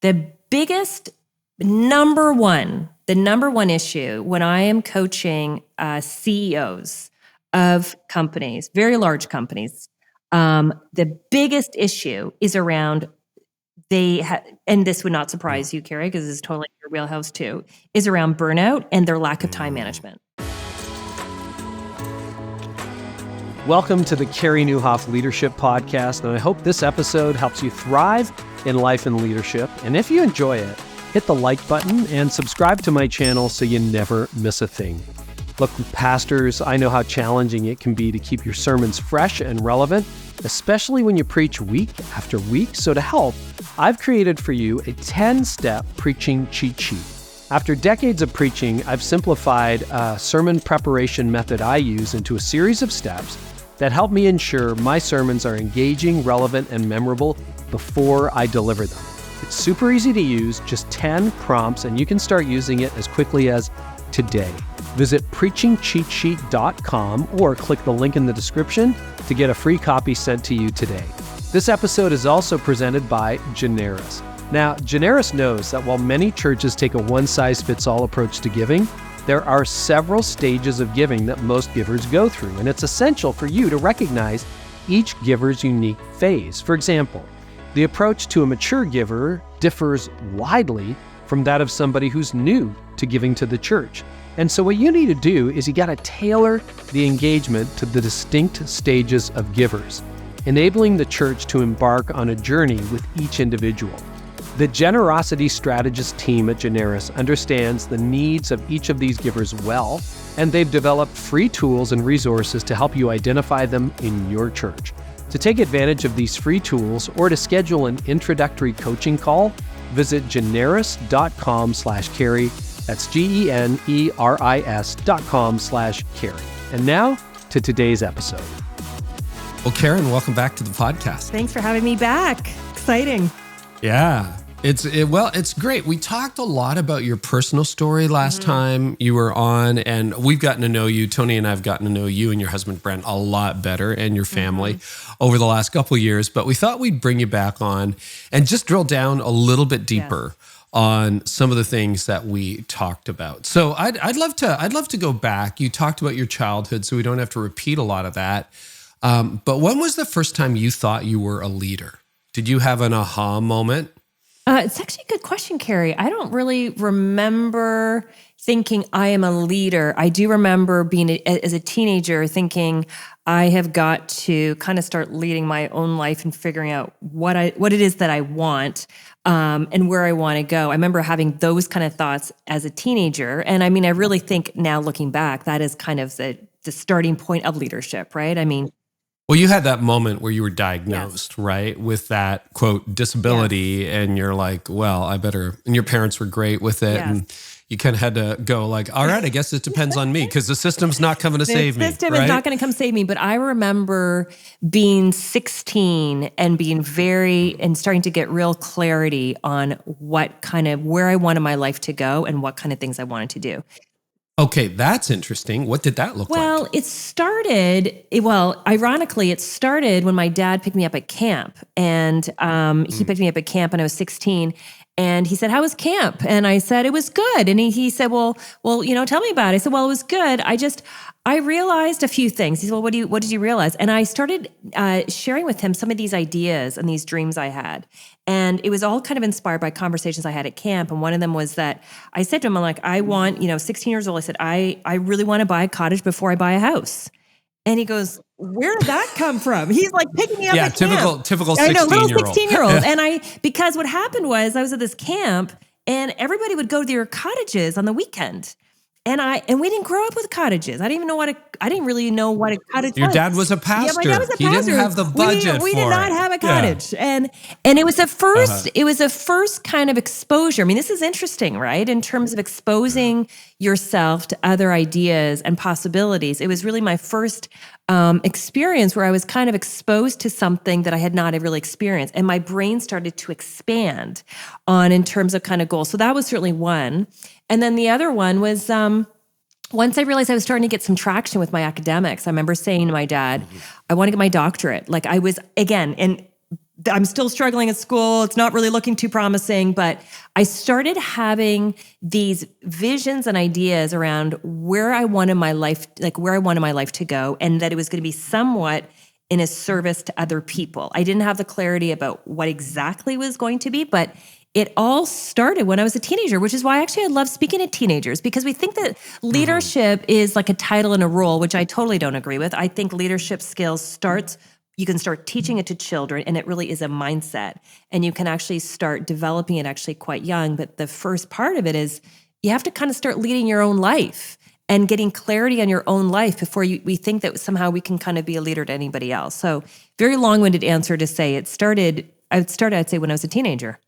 The biggest the number one issue when I am coaching CEOs of companies, very large companies, the biggest issue is around and this would not surprise you, Carey, because this is totally your wheelhouse too, is around burnout and their lack of time management. Welcome to the Carey Nieuwhof Leadership Podcast, and I hope this episode helps you thrive in life and leadership. And if you enjoy it, hit the like button and subscribe to my channel so you never miss a thing. Look, pastors, I know how challenging it can be to keep your sermons fresh and relevant, especially when you preach week after week. So to help, I've created for you a 10-step preaching cheat sheet. After decades of preaching, I've simplified a sermon preparation method I use into a series of steps that help me ensure my sermons are engaging, relevant, and memorable before I deliver them. It's super easy to use, just 10 prompts, and you can start using it as quickly as today. Visit preachingcheatsheet.com or click the link in the description to get a free copy sent to you today. This episode is also presented by Generis. Now, Generis knows that while many churches take a one-size-fits-all approach to giving, there are several stages of giving that most givers go through, and it's essential for you to recognize each giver's unique phase. For example, the approach to a mature giver differs widely from that of somebody who's new to giving to the church. And so what you need to do is you got to tailor the engagement to the distinct stages of givers, enabling the church to embark on a journey with each individual. The Generosity Strategist team at Generis understands the needs of each of these givers well, and they've developed free tools and resources to help you identify them in your church. To take advantage of these free tools or to schedule an introductory coaching call, visit generis.com/Carey. That's GENERIS.com/Carey. And now to today's episode. Well, Karyn, welcome back to the podcast. Thanks for having me back. Exciting. Yeah. It's great. We talked a lot about your personal story last time you were on, and we've gotten to know you. Tony and I have gotten to know you and your husband, Brent, a lot better, and your family over the last couple of years. But we thought we'd bring you back on and just drill down a little bit deeper on some of the things that we talked about. So I'd love to go back. You talked about your childhood, so we don't have to repeat a lot of that. But when was the first time you thought you were a leader? Did you have an aha moment? It's actually a good question, Carey. I don't really remember thinking I am a leader. I do remember being as a teenager thinking I have got to kind of start leading my own life and figuring out what it is that I want and where I want to go. I remember having those kind of thoughts as a teenager. And I mean, I really think now looking back, that is kind of the starting point of leadership, right? I mean, well, you had that moment where you were diagnosed, right, with that, quote, disability, and you're like, well, I better, and your parents were great with it, and you kind of had to go like, all right, I guess it depends on me, because the system's not coming to save me, The system is not going to come save me, but I remember being 16 and being and starting to get real clarity on where I wanted my life to go and what kind of things I wanted to do. Okay, that's interesting. What did that look like? Well, ironically, it started when my dad picked me up at camp. And he picked me up at camp when I was 16. And he said, "How was camp?" And I said, "It was good." And he said, well, tell me about it. I said, "Well, it was good. I realized a few things." He said, "Well, what did you realize?" And I started sharing with him some of these ideas and these dreams I had. And it was all kind of inspired by conversations I had at camp. And one of them was that I said to him, I'm like, I want, 16 years old, I said, I really want to buy a cottage before I buy a house. And he goes, "Where did that come from?" He's like picking me up at camp. Typical 16-year-old. Little 16-year-old. And because what happened was I was at this camp and everybody would go to their cottages on the weekend. And we didn't grow up with cottages. I didn't really know what a cottage was. Your dad was a pastor. Yeah, my dad was a pastor. He didn't have the budget we did not have a cottage. Yeah. And it was the first kind of exposure. I mean, this is interesting, right? In terms of exposing yourself to other ideas and possibilities. It was really my first experience where I was kind of exposed to something that I had not really experienced. And my brain started to expand in terms of kind of goals. So that was certainly one. And then the other one was once I realized I was starting to get some traction with my academics, I remember saying to my dad, I want to get my doctorate. Like I was, again, and I'm still struggling at school. It's not really looking too promising, but I started having these visions and ideas around where I wanted my life, to go, and that it was going to be somewhat in a service to other people. I didn't have the clarity about what exactly was going to be, but it all started when I was a teenager, which is why actually I love speaking to teenagers, because we think that leadership is like a title and a role, which I totally don't agree with. I think leadership skills you can start teaching it to children, and it really is a mindset. And you can actually start developing it actually quite young. But the first part of it is you have to kind of start leading your own life and getting clarity on your own life before we think that somehow we can kind of be a leader to anybody else. So very long-winded answer to say I'd say when I was a teenager.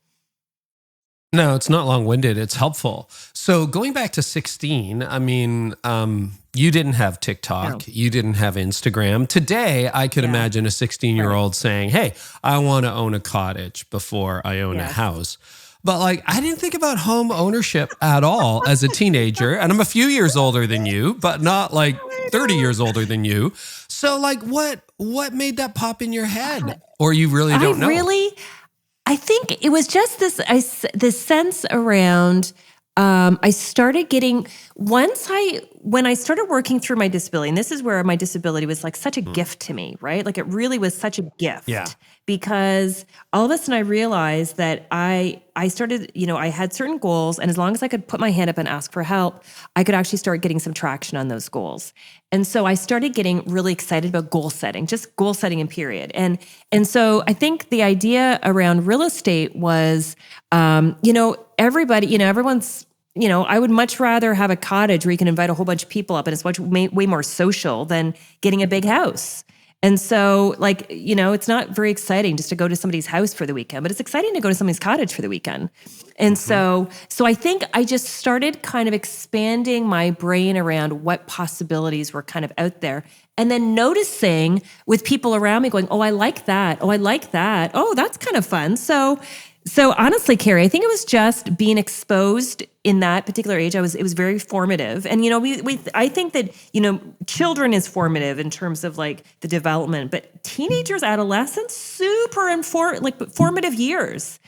No, it's not long-winded. It's helpful. So going back to 16, I mean, you didn't have TikTok. No. You didn't have Instagram. Today, I could imagine a 16-year-old saying, hey, I want to own a cottage before I own a house. But like, I didn't think about home ownership at all as a teenager. And I'm a few years older than you, but not like 30 years older than you. So like, what made that pop in your head? Or you really don't know? I think it was just this sense around, I started getting, when I started working through my disability, and this is where my disability was like such a gift to me, right? Like it really was such a gift. Yeah. Because all of a sudden I realized that I started, I had certain goals, and as long as I could put my hand up and ask for help, I could actually start getting some traction on those goals. And so I started getting really excited about goal setting, just goal setting in period. And so I think the idea around real estate was, everyone's, I would much rather have a cottage where you can invite a whole bunch of people up, and it's way more social than getting a big house. And so it's not very exciting just to go to somebody's house for the weekend, but it's exciting to go to somebody's cottage for the weekend. And so I think I just started kind of expanding my brain around what possibilities were kind of out there. And then noticing with people around me going, oh, I like that. Oh, I like that. Oh, that's kind of fun. So honestly, Carey, I think it was just being exposed in that particular age. It was very formative. And, I think that, children is formative in terms of like the development, but teenagers, adolescents, super formative years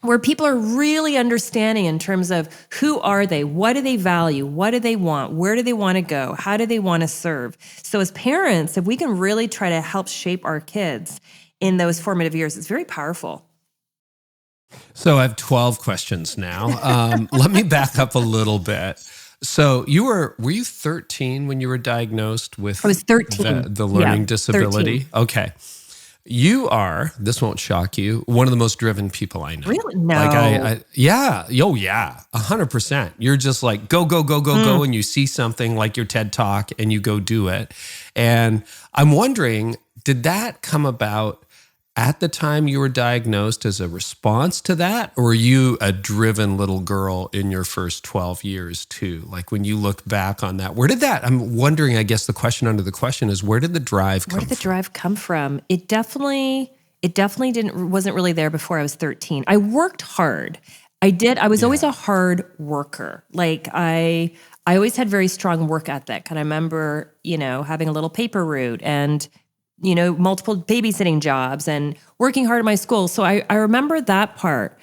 where people are really understanding in terms of who are they? What do they value? What do they want? Where do they want to go? How do they want to serve? So as parents, if we can really try to help shape our kids in those formative years, it's very powerful. So I have 12 questions now. Let me back up a little bit. So were you 13 when you were diagnosed with I was 13. the learning disability? 13. Okay. You are, this won't shock you, one of the most driven people I know. Really? No. Like yeah. Oh yeah, 100%. You're just like, go, and you see something like your TED Talk and you go do it. And I'm wondering, did that come about at the time you were diagnosed as a response to that? Or were you a driven little girl in your first 12 years too? Like when you look back on that, I'm wondering, I guess the question under the question is, where did the drive come from? Where did the drive come from? It definitely wasn't really there before I was 13. I worked hard. I was always a hard worker. Like I always had very strong work ethic. And I remember, having a little paper route and multiple babysitting jobs and working hard at my school. So I remember that part,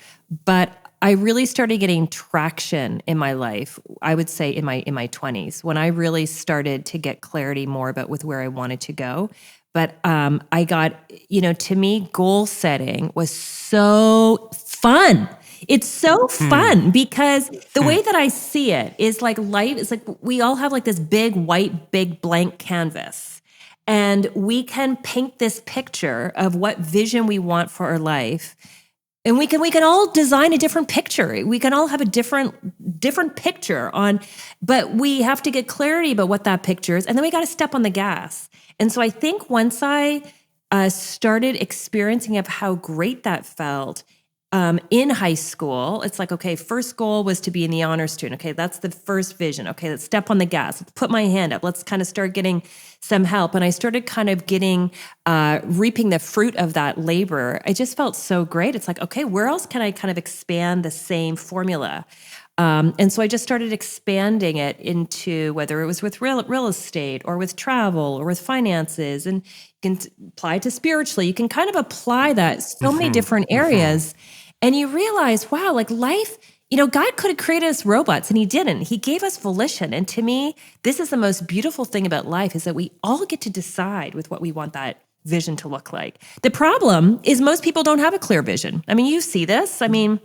but I really started getting traction in my life, I would say in my 20s, when I really started to get clarity more about with where I wanted to go. But I got, to me, goal setting was so fun. It's so fun because the way that I see it is like life is like we all have like this big blank canvas. And we can paint this picture of what vision we want for our life. And we can all design a different picture. We can all have a different picture but we have to get clarity about what that picture is. And then we got to step on the gas. And so I think once I started experiencing of how great that felt, in high school, it's like, okay, first goal was to be in the honors student. Okay, that's the first vision. Okay, let's step on the gas. Let's put my hand up. Let's kind of start getting some help. And I started kind of reaping the fruit of that labor. I just felt so great. It's like, okay, where else can I kind of expand the same formula? And so I just started expanding it into whether it was with real estate or with travel or with finances, and you can apply it to spiritually. You can kind of apply that so many different areas, and you realize, wow, like life, God could have created us robots, and he didn't. He gave us volition. And to me, this is the most beautiful thing about life, is that we all get to decide with what we want that vision to look like. The problem is most people don't have a clear vision. I mean, you see this. I mean,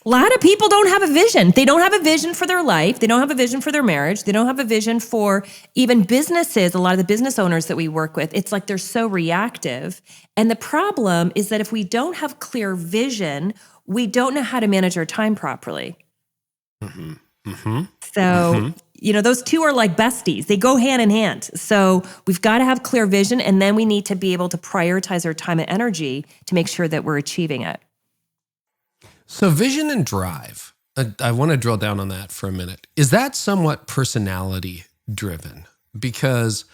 a lot of people don't have a vision. They don't have a vision for their life. They don't have a vision for their marriage. They don't have a vision for even businesses. A lot of the business owners that we work with, it's like they're so reactive. And the problem is that if we don't have clear vision, we don't know how to manage our time properly. So, those two are like besties. They go hand in hand. So we've got to have clear vision, and then we need to be able to prioritize our time and energy to make sure that we're achieving it. So vision and drive, I want to drill down on that for a minute. Is that somewhat personality driven? Because,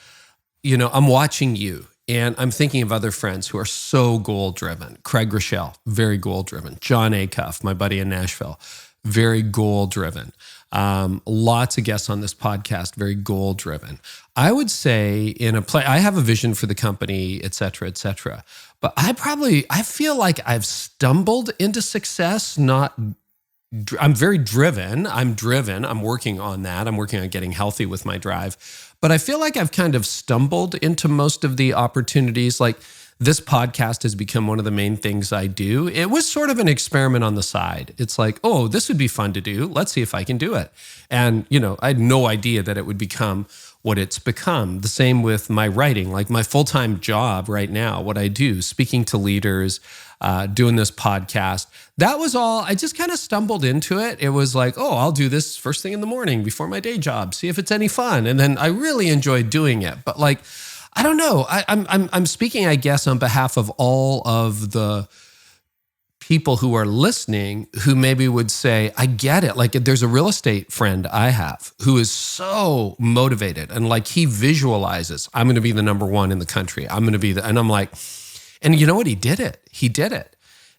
I'm watching you and I'm thinking of other friends who are so goal driven. Craig Rochelle, very goal driven. John Acuff, my buddy in Nashville, very goal driven. Lots of guests on this podcast, very goal driven. I would say I have a vision for the company, et cetera, but I feel like I've stumbled into success. I'm very driven. I'm working on that. I'm working on getting healthy with my drive, but I feel like I've kind of stumbled into most of the opportunities. Like this podcast has become one of the main things I do. It was sort of an experiment on the side. It's like, oh, this would be fun to do. Let's see if I can do it. And, I had no idea that it would become what it's become. The same with my writing, like my full-time job right now, what I do, speaking to leaders, doing this podcast. That was all, I just kind of stumbled into it. It was like, oh, I'll do this first thing in the morning before my day job, see if it's any fun. And then I really enjoyed doing it. But like, I don't know. I'm speaking, I guess, on behalf of all of the people who are listening who maybe would say, I get it. Like there's a real estate friend I have who is so motivated and like he visualizes, I'm going to be the number one in the country. I'm going to be and I'm like, and you know what? He did it.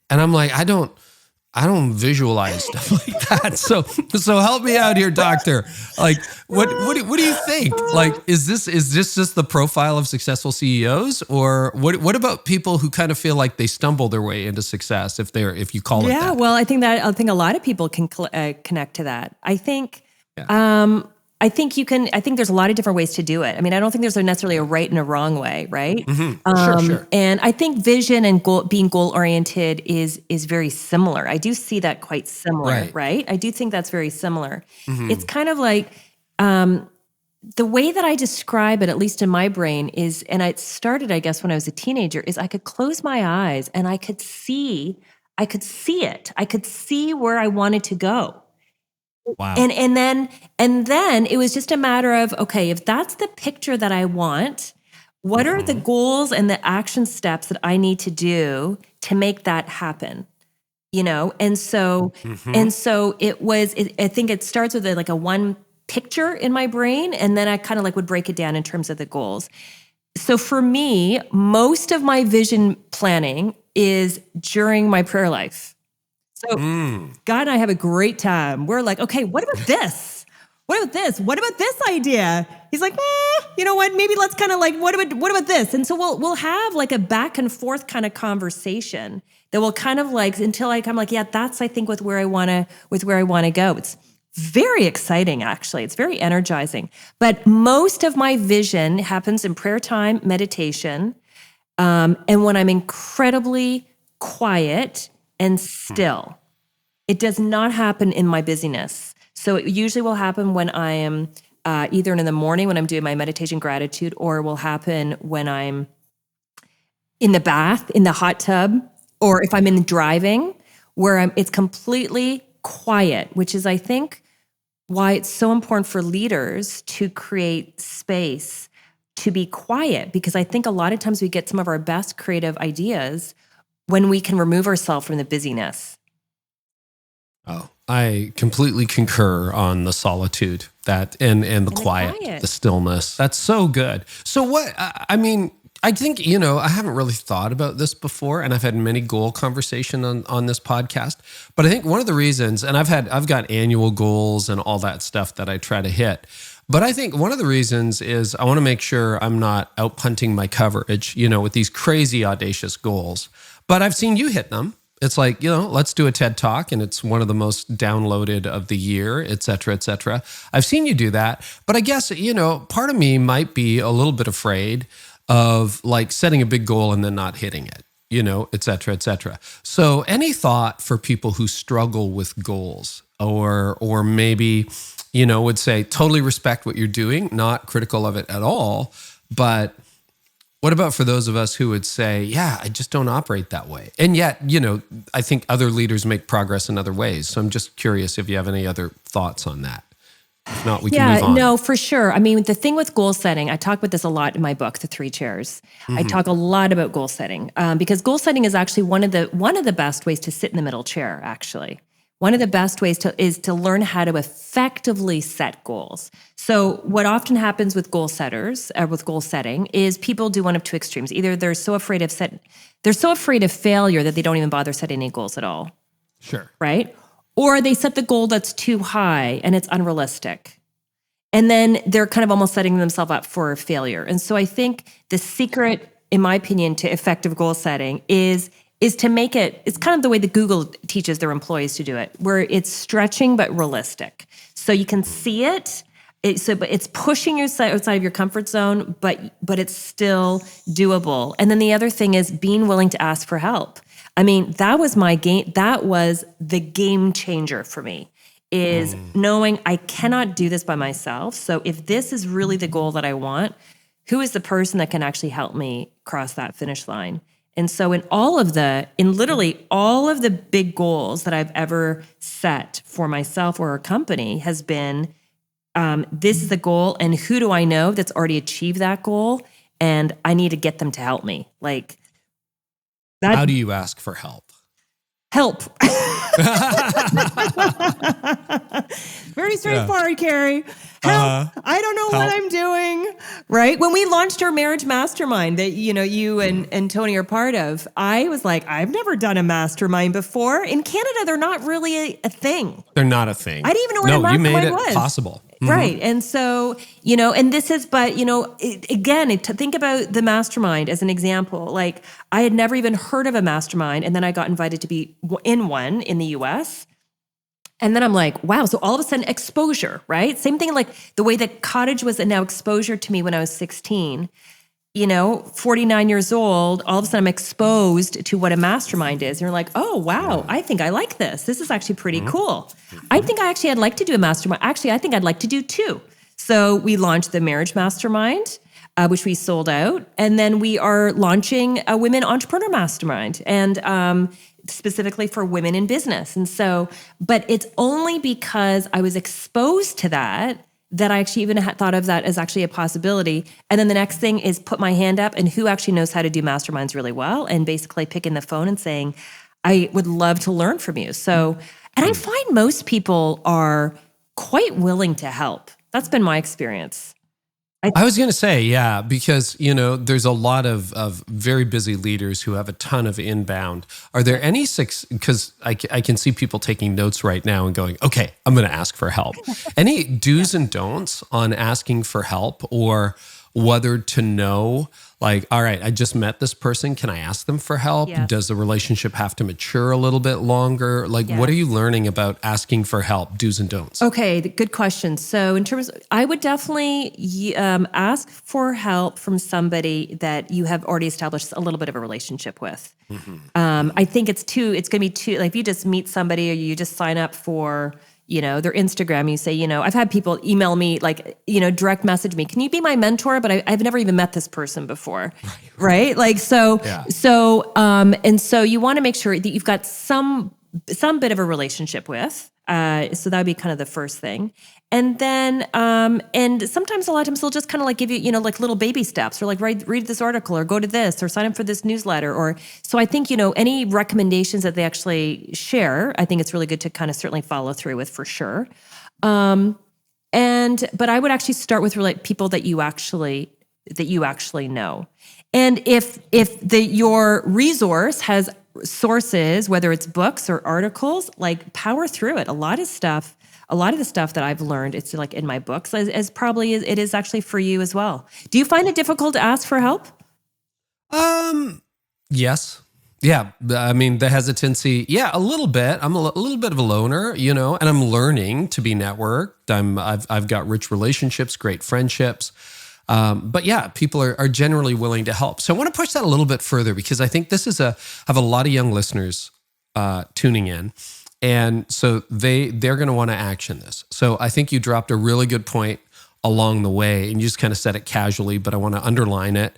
And I'm like, I don't visualize stuff like that. So help me out here, doctor. Like, what do you think? Like, is this just the profile of successful CEOs, or what about people who kind of feel like they stumble their way into success if you call it that? Yeah, well, I think a lot of people can connect to that. I think. I think there's a lot of different ways to do it. I mean, I don't think there's necessarily a right and a wrong way, right? Sure. And I think vision and being goal-oriented is very similar. I do see that quite similar, right? I do think that's very similar. It's kind of like the way that I describe it, at least in my brain, is, and it started, I guess, when I was a teenager, is I could close my eyes and I could see it. I could see where I wanted to go. Wow. And then it was just a matter of, okay, if that's the picture that I want, what are the goals and the action steps that I need to do to make that happen? And so it was, I think it starts with like a one picture in my brain, and then I kind of like would break it down in terms of the goals. So for me, most of my vision planning is during my prayer life. So God and I have a great time. We're like, okay, what about this? What about this? What about this idea? He's like, you know what? Maybe let's kind of like, what about this? And so we'll have like a back and forth kind of conversation that will kind of like, until I'm like, yeah, that's, I think, with where I want to go. It's very exciting, actually. It's very energizing. But most of my vision happens in prayer time, meditation, and when I'm incredibly quiet and still. It does not happen in my busyness. So it usually will happen when I am either in the morning when I'm doing my meditation gratitude, or it will happen when I'm in the bath, in the hot tub, or if I'm in driving, where it's completely quiet, which is, I think, why it's so important for leaders to create space to be quiet, because I think a lot of times we get some of our best creative ideas when we can remove ourselves from the busyness. Oh, I completely concur on the solitude and the quiet, the stillness. That's so good. So I think, I haven't really thought about this before, and I've had many goal conversation on this podcast, but I think one of the reasons, and I've got annual goals and all that stuff that I try to hit, but I think one of the reasons is I want to make sure I'm not out punting my coverage, with these crazy audacious goals, but I've seen you hit them. It's like, let's do a TED Talk, and it's one of the most downloaded of the year, et cetera, et cetera. I've seen you do that, but I guess, part of me might be a little bit afraid of like setting a big goal and then not hitting it, et cetera, et cetera. So any thought for people who struggle with goals or maybe, would say totally respect what you're doing, not critical of it at all, but what about for those of us who would say, yeah, I just don't operate that way? And yet, I think other leaders make progress in other ways. So I'm just curious if you have any other thoughts on that. If not, we can move on. No, for sure. I mean, the thing with goal setting, I talk about this a lot in my book, The 3 Chairs. I talk a lot about goal setting because goal setting is actually one of the best ways to sit in the middle chair, actually. One of the best ways is to learn how to effectively set goals. So what often happens with goal setters, with goal setting, is people do one of two extremes. Either they're so afraid of failure that they don't even bother setting any goals at all. Sure. Right? Or they set the goal that's too high and it's unrealistic. And then they're kind of almost setting themselves up for failure. And so I think the secret, in my opinion, to effective goal setting is to make it's kind of the way that Google teaches their employees to do it, where it's stretching but realistic. So you can see it. But it's pushing you outside of your comfort zone, but it's still doable. And then the other thing is being willing to ask for help. I mean, that was the game changer for me, is knowing I cannot do this by myself. So if this is really the goal that I want, who is the person that can actually help me cross that finish line? And so in literally all of the big goals that I've ever set for myself or a company has been, this is the goal, and who do I know that's already achieved that goal? And I need to get them to help me. Like, how do you ask for help? Help. Very straightforward, Carey. Help. I don't know what I'm doing. Right? When we launched our marriage mastermind that, you and Tony are part of, I was like, I've never done a mastermind before. In Canada, they're not really a thing. They're not a thing. I didn't even know what a mastermind was. You made it possible. Right. And so, and this is, again, think about the mastermind as an example. Like, I had never even heard of a mastermind, and then I got invited to be in one in the US. And then I'm like, wow. So all of a sudden, exposure, right? Same thing like the way that Cottage was now exposure to me when I was 16. 49 years old, all of a sudden I'm exposed to what a mastermind is. And you're like, oh, wow, I think I like this. This is actually pretty cool. I think I'd like to do a mastermind. Actually, I think I'd like to do 2. So we launched the marriage mastermind, which we sold out. And then we are launching a women entrepreneur mastermind, and specifically for women in business. And so, but it's only because I was exposed to that I actually even thought of that as actually a possibility. And then the next thing is put my hand up, and who actually knows how to do masterminds really well, and basically picking the phone and saying, I would love to learn from you. So, and I find most people are quite willing to help. That's been my experience. I was going to say, yeah, because, there's a lot of very busy leaders who have a ton of inbound. Are there any because I can see people taking notes right now and going, okay, I'm going to ask for help. Any do's and don'ts on asking for help, or whether to know, like, all right, I just met this person. Can I ask them for help? Yeah. Does the relationship have to mature a little bit longer? Like, what are you learning about asking for help, do's and don'ts? Okay, good question. So in terms of, I would definitely ask for help from somebody that you have already established a little bit of a relationship with. I think it's going to be too, like if you just meet somebody or you just sign up for, their Instagram, you say, I've had people email me, like, direct message me, can you be my mentor? But I've never even met this person before. Right? Like, and so you want to make sure that you've got some bit of a relationship with. So that would be kind of the first thing. And then, and sometimes, a lot of times they'll just kind of like give you, like little baby steps, or like read this article, or go to this, or sign up for this newsletter. Or, so I think, any recommendations that they actually share, I think it's really good to kind of certainly follow through with, for sure. But I would actually start with people that you actually know. And if your resource has sources, whether it's books or articles, like power through it. A lot of the stuff that I've learned, it's like in my books, as probably it is actually for you as well. Do you find it difficult to ask for help? Yes. Yeah. I mean, the hesitancy, a little bit. I'm a little bit of a loner, and I'm learning to be networked. I've got rich relationships, great friendships. But yeah, people are generally willing to help. So I want to push that a little bit further because I think this is I have a lot of young listeners tuning in. And so they're going to want to action this. So I think you dropped a really good point along the way and you just kind of said it casually, but I want to underline it.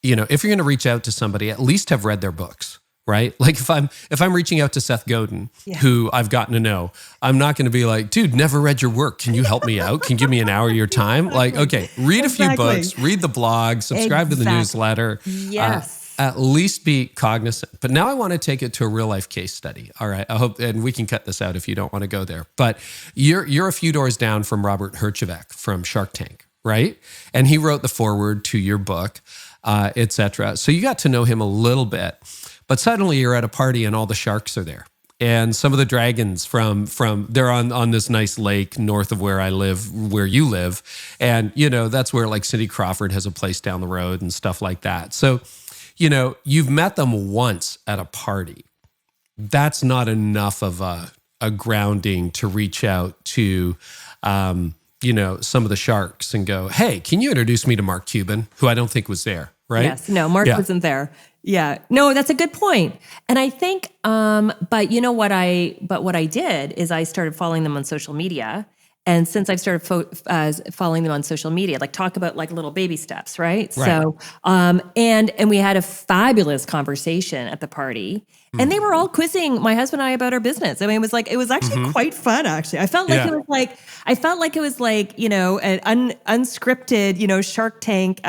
If you're going to reach out to somebody, at least have read their books, right? Like if I'm reaching out to Seth Godin, who I've gotten to know, I'm not going to be like, dude, never read your work. Can you help me out? Can you give me an hour of your time? Like, okay, read a few books, read the blog, subscribe to the newsletter. Yes. At least be cognizant. But now I want to take it to a real life case study. All right. I hope, and we can cut this out if you don't want to go there. But you're a few doors down from Robert Herjavec from Shark Tank, right? And he wrote the foreword to your book, etc. So you got to know him a little bit. But suddenly you're at a party and all the sharks are there. And some of the dragons from they're on this nice lake north of where I live, where you live. And, that's where like Cindy Crawford has a place down the road and stuff like that. So, you've met them once at a party. That's not enough of a grounding to reach out to, some of the sharks and go, hey, can you introduce me to Mark Cuban, who I don't think was there, right? Yes, no, Mark wasn't there. Yeah, no, that's a good point. And I think, but what I did is I started following them on social media. And since I've started following them on social media, like talk about like little baby steps, right? So, and we had a fabulous conversation at the party, and they were all quizzing my husband and I about our business. I mean, it was actually quite fun. Actually, I felt like it was like an unscripted Shark Tank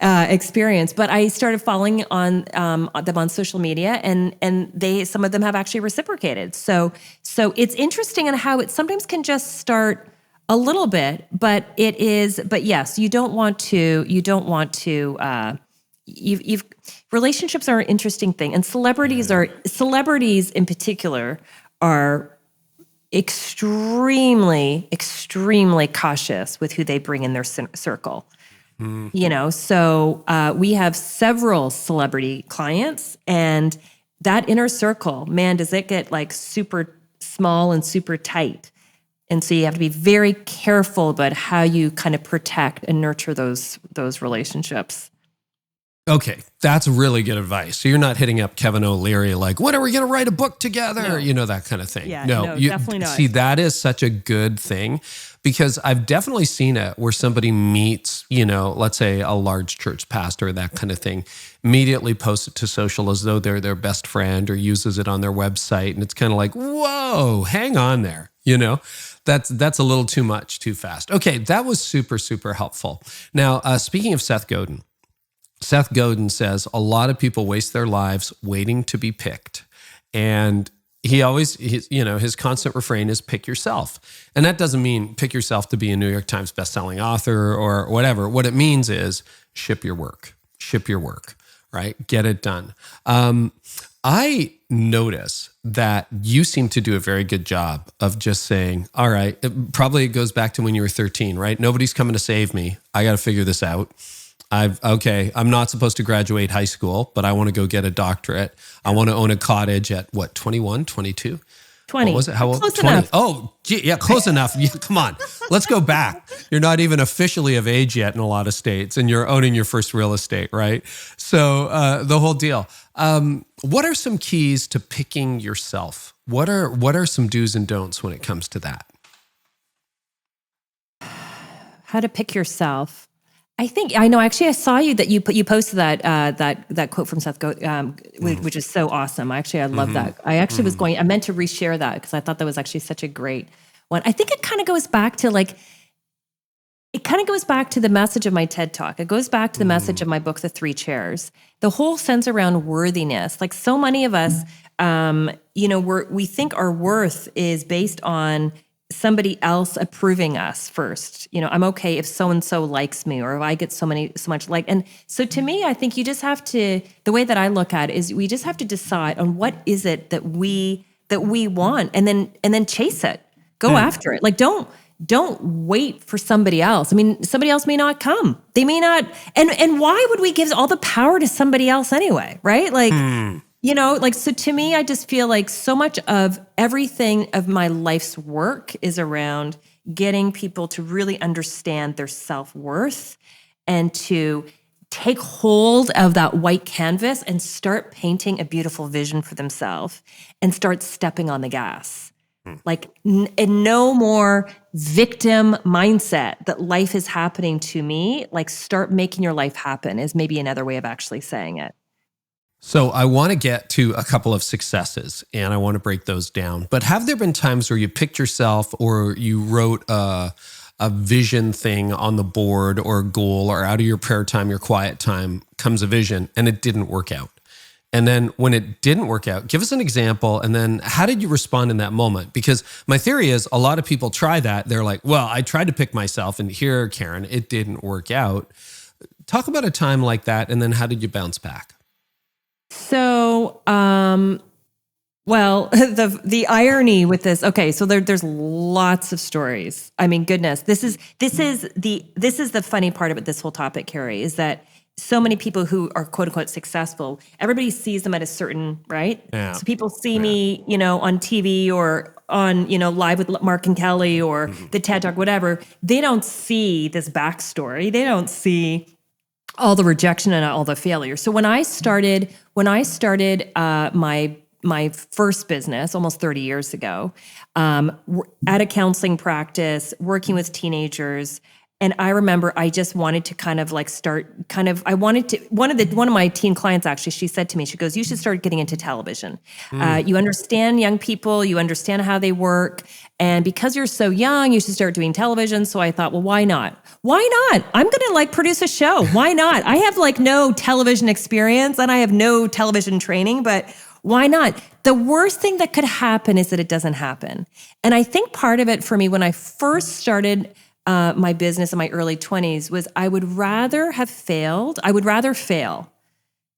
experience. But I started following on them on social media, and some of them have actually reciprocated. So it's interesting in how it sometimes can just start a little bit, but yes, you don't want to, relationships are an interesting thing. And celebrities in particular are extremely, extremely cautious with who they bring in their circle. So we have several celebrity clients, and that inner circle, man, does it get like super small and super tight. And so you have to be very careful about how you kind of protect and nurture those relationships. Okay, that's really good advice. So you're not hitting up Kevin O'Leary like, when are we going to write a book together? No. That kind of thing. Yeah, no, definitely not. See, that is such a good thing because I've definitely seen it where somebody meets, let's say a large church pastor, that kind of thing, immediately posts it to social as though they're their best friend or uses it on their website. And it's kind of like, whoa, hang on there. That's a little too much, too fast. Okay, that was super, super helpful. Now, speaking of Seth Godin says a lot of people waste their lives waiting to be picked. And his constant refrain is pick yourself. And that doesn't mean pick yourself to be a New York Times bestselling author or whatever. What it means is ship your work, right? Get it done. I notice that you seem to do a very good job of just saying, all right, it goes back to when you were 13, right? Nobody's coming to save me. I got to figure this out. I'm not supposed to graduate high school, but I want to go get a doctorate. I want to own a cottage at 21, 22? 20. What was it? How old? Close 20. enough. Oh, gee, yeah, close enough. Yeah, come on. Let's go back. You're not even officially of age yet in a lot of states, and you're owning your first real estate, right? So the whole deal. What are some keys to picking yourself? What are some do's and don'ts when it comes to that? How to pick yourself. I know. Actually, I saw that you posted that quote from Seth Godin, which is so awesome. I love that. I actually I meant to reshare that because I thought that was actually such a great one. I think it kind of goes back to the message of my TED Talk. It goes back to the message of my book, The Three Chairs. The whole sense around worthiness. Like so many of us, we think our worth is based on somebody else approving us first. You know, I'm okay if so-and-so likes me, or if I get so much like. And so to me, I think you just have to, the way that I look at it is we just have to decide on what is it that we want, and then chase it. Go after it. Like, don't wait for somebody else. I mean, somebody else may not come. They may not. And why would we give all the power to somebody else anyway? Right? Like, you know, like, so to me, I just feel like so much of everything of my life's work is around getting people to really understand their self-worth and to take hold of that white canvas and start painting a beautiful vision for themselves and start stepping on the gas. Like, and no more victim mindset that life is happening to me. Like, start making your life happen is maybe another way of actually saying it. So I want to get to a couple of successes, and I want to break those down. But have there been times where you picked yourself, or you wrote a vision thing on the board, or a goal, or out of your prayer time, your quiet time comes a vision, and it didn't work out? And then when it didn't work out, give us an example. And then how did you respond in that moment? Because my theory is a lot of people try that. They're like, well, I tried to pick myself, and here, Karyn, it didn't work out. Talk about a time like that. And then how did you bounce back? So, well, the irony with this, okay, so there's lots of stories. I mean, goodness, this is the funny part about this whole topic, Carey, is that so many people who are quote unquote successful, everybody sees them at a certain, right? Yeah. So people see me, you know, on TV or on, you know, Live with Mark and Kelly or the TED Talk, whatever. They don't see this backstory. They don't see all the rejection and all the failure. So when I started my first business almost 30 years ago, at a counseling practice, working with teenagers, and I remember I just wanted to kind of like one of my teen clients, actually, she said to me, she goes, you should start getting into television. You understand young people, you understand how they work. And because you're so young, you should start doing television. So I thought, well, why not? Why not? I'm going to like produce a show. Why not? I have like no television experience and I have no television training, but why not? The worst thing that could happen is that it doesn't happen. And I think part of it for me, when I first started my business in my early 20s, was I would rather have failed. I would rather fail.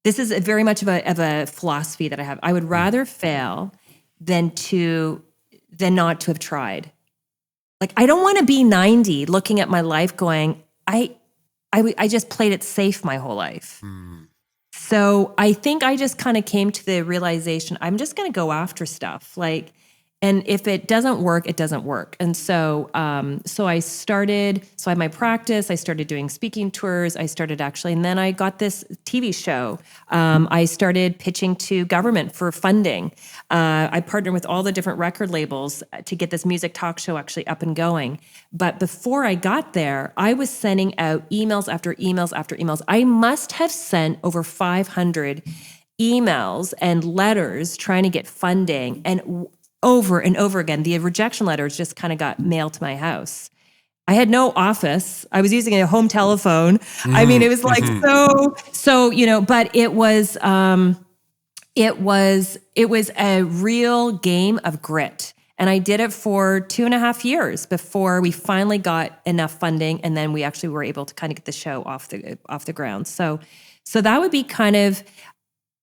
This is very much of a philosophy that I have. I would rather fail than not to have tried. Like, I don't want to be 90 looking at my life going, I just played it safe my whole life. So I think I just kind of came to the realization, I'm just going to go after stuff. Like, and if it doesn't work, it doesn't work. And so I had my practice, I started doing speaking tours, and then I got this TV show. I started pitching to government for funding. I partnered with all the different record labels to get this music talk show actually up and going. But before I got there, I was sending out emails after emails after emails. I must have sent over 500 emails and letters trying to get funding, and over and over again, the rejection letters just kind of got mailed to my house. I had no office. I was using a home telephone. I mean, it was like so, you know, but it was a real game of grit. And I did it for 2.5 years before we finally got enough funding. And then we actually were able to kind of get the show off the ground. So that would be kind of,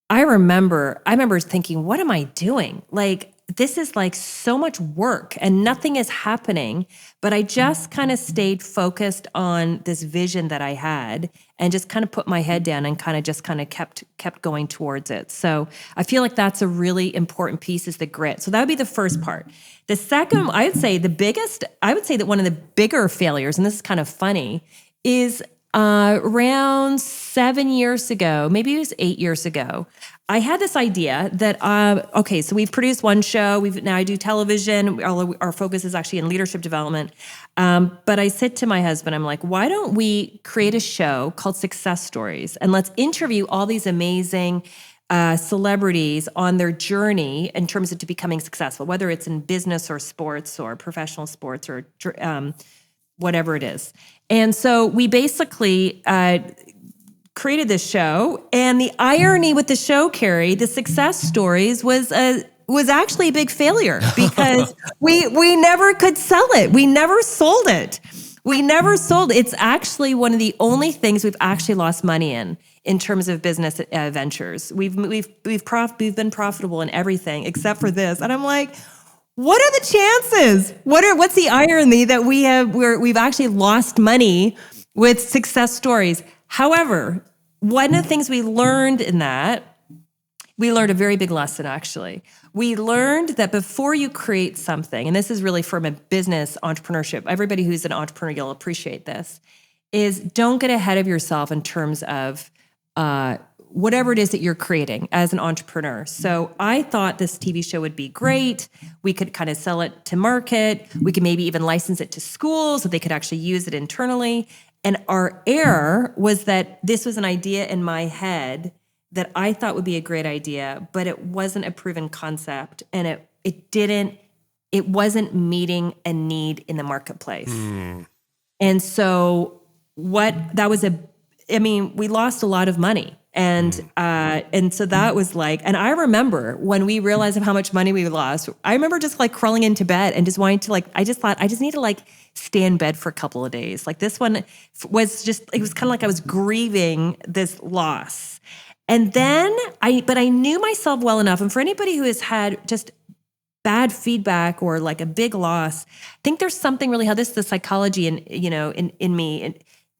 I remember thinking, what am I doing? Like, this is like so much work and nothing is happening, but I just kind of stayed focused on this vision that I had and just kind of put my head down and kind of kept going towards it. So I feel like that's a really important piece, is the grit. So that would be the first part. The second, I would say that one of the bigger failures, and this is kind of funny, is around 7 years ago, maybe it was 8 years ago, I had this idea that, so we've produced one show. Now I do television. Our focus is actually in leadership development. But I said to my husband, I'm like, why don't we create a show called Success Stories? And let's interview all these amazing celebrities on their journey in terms of to becoming successful, whether it's in business or sports or professional sports or whatever it is. And so we basically created this show. And the irony with the show, Carey, the Success Stories, was was actually a big failure because we never could sell it. We never sold it. It's actually one of the only things we've actually lost money in terms of business ventures. We've been profitable in everything except for this. And I'm like, what are the chances? What's the irony that we've actually lost money with success stories? However, one of the things we learned in that, we learned a very big lesson, actually. We learned that before you create something, and this is really from a business entrepreneurship, everybody who's an entrepreneur, you'll appreciate this, is don't get ahead of yourself in terms of whatever it is that you're creating as an entrepreneur. So I thought this TV show would be great. We could kind of sell it to market. We could maybe even license it to schools so they could actually use it internally. And our error was that this was an idea in my head that I thought would be a great idea, but it wasn't a proven concept, and it wasn't meeting a need in the marketplace. And so we lost a lot of money. And so that was like, and I remember when we realized of how much money we lost, I remember just like crawling into bed and just wanting to I just thought, I just need to like stay in bed for a couple of days. Like this one was just, it was kind of like I was grieving this loss. And then but I knew myself well enough. And for anybody who has had just bad feedback or like a big loss, I think there's something really how this is the psychology in me. And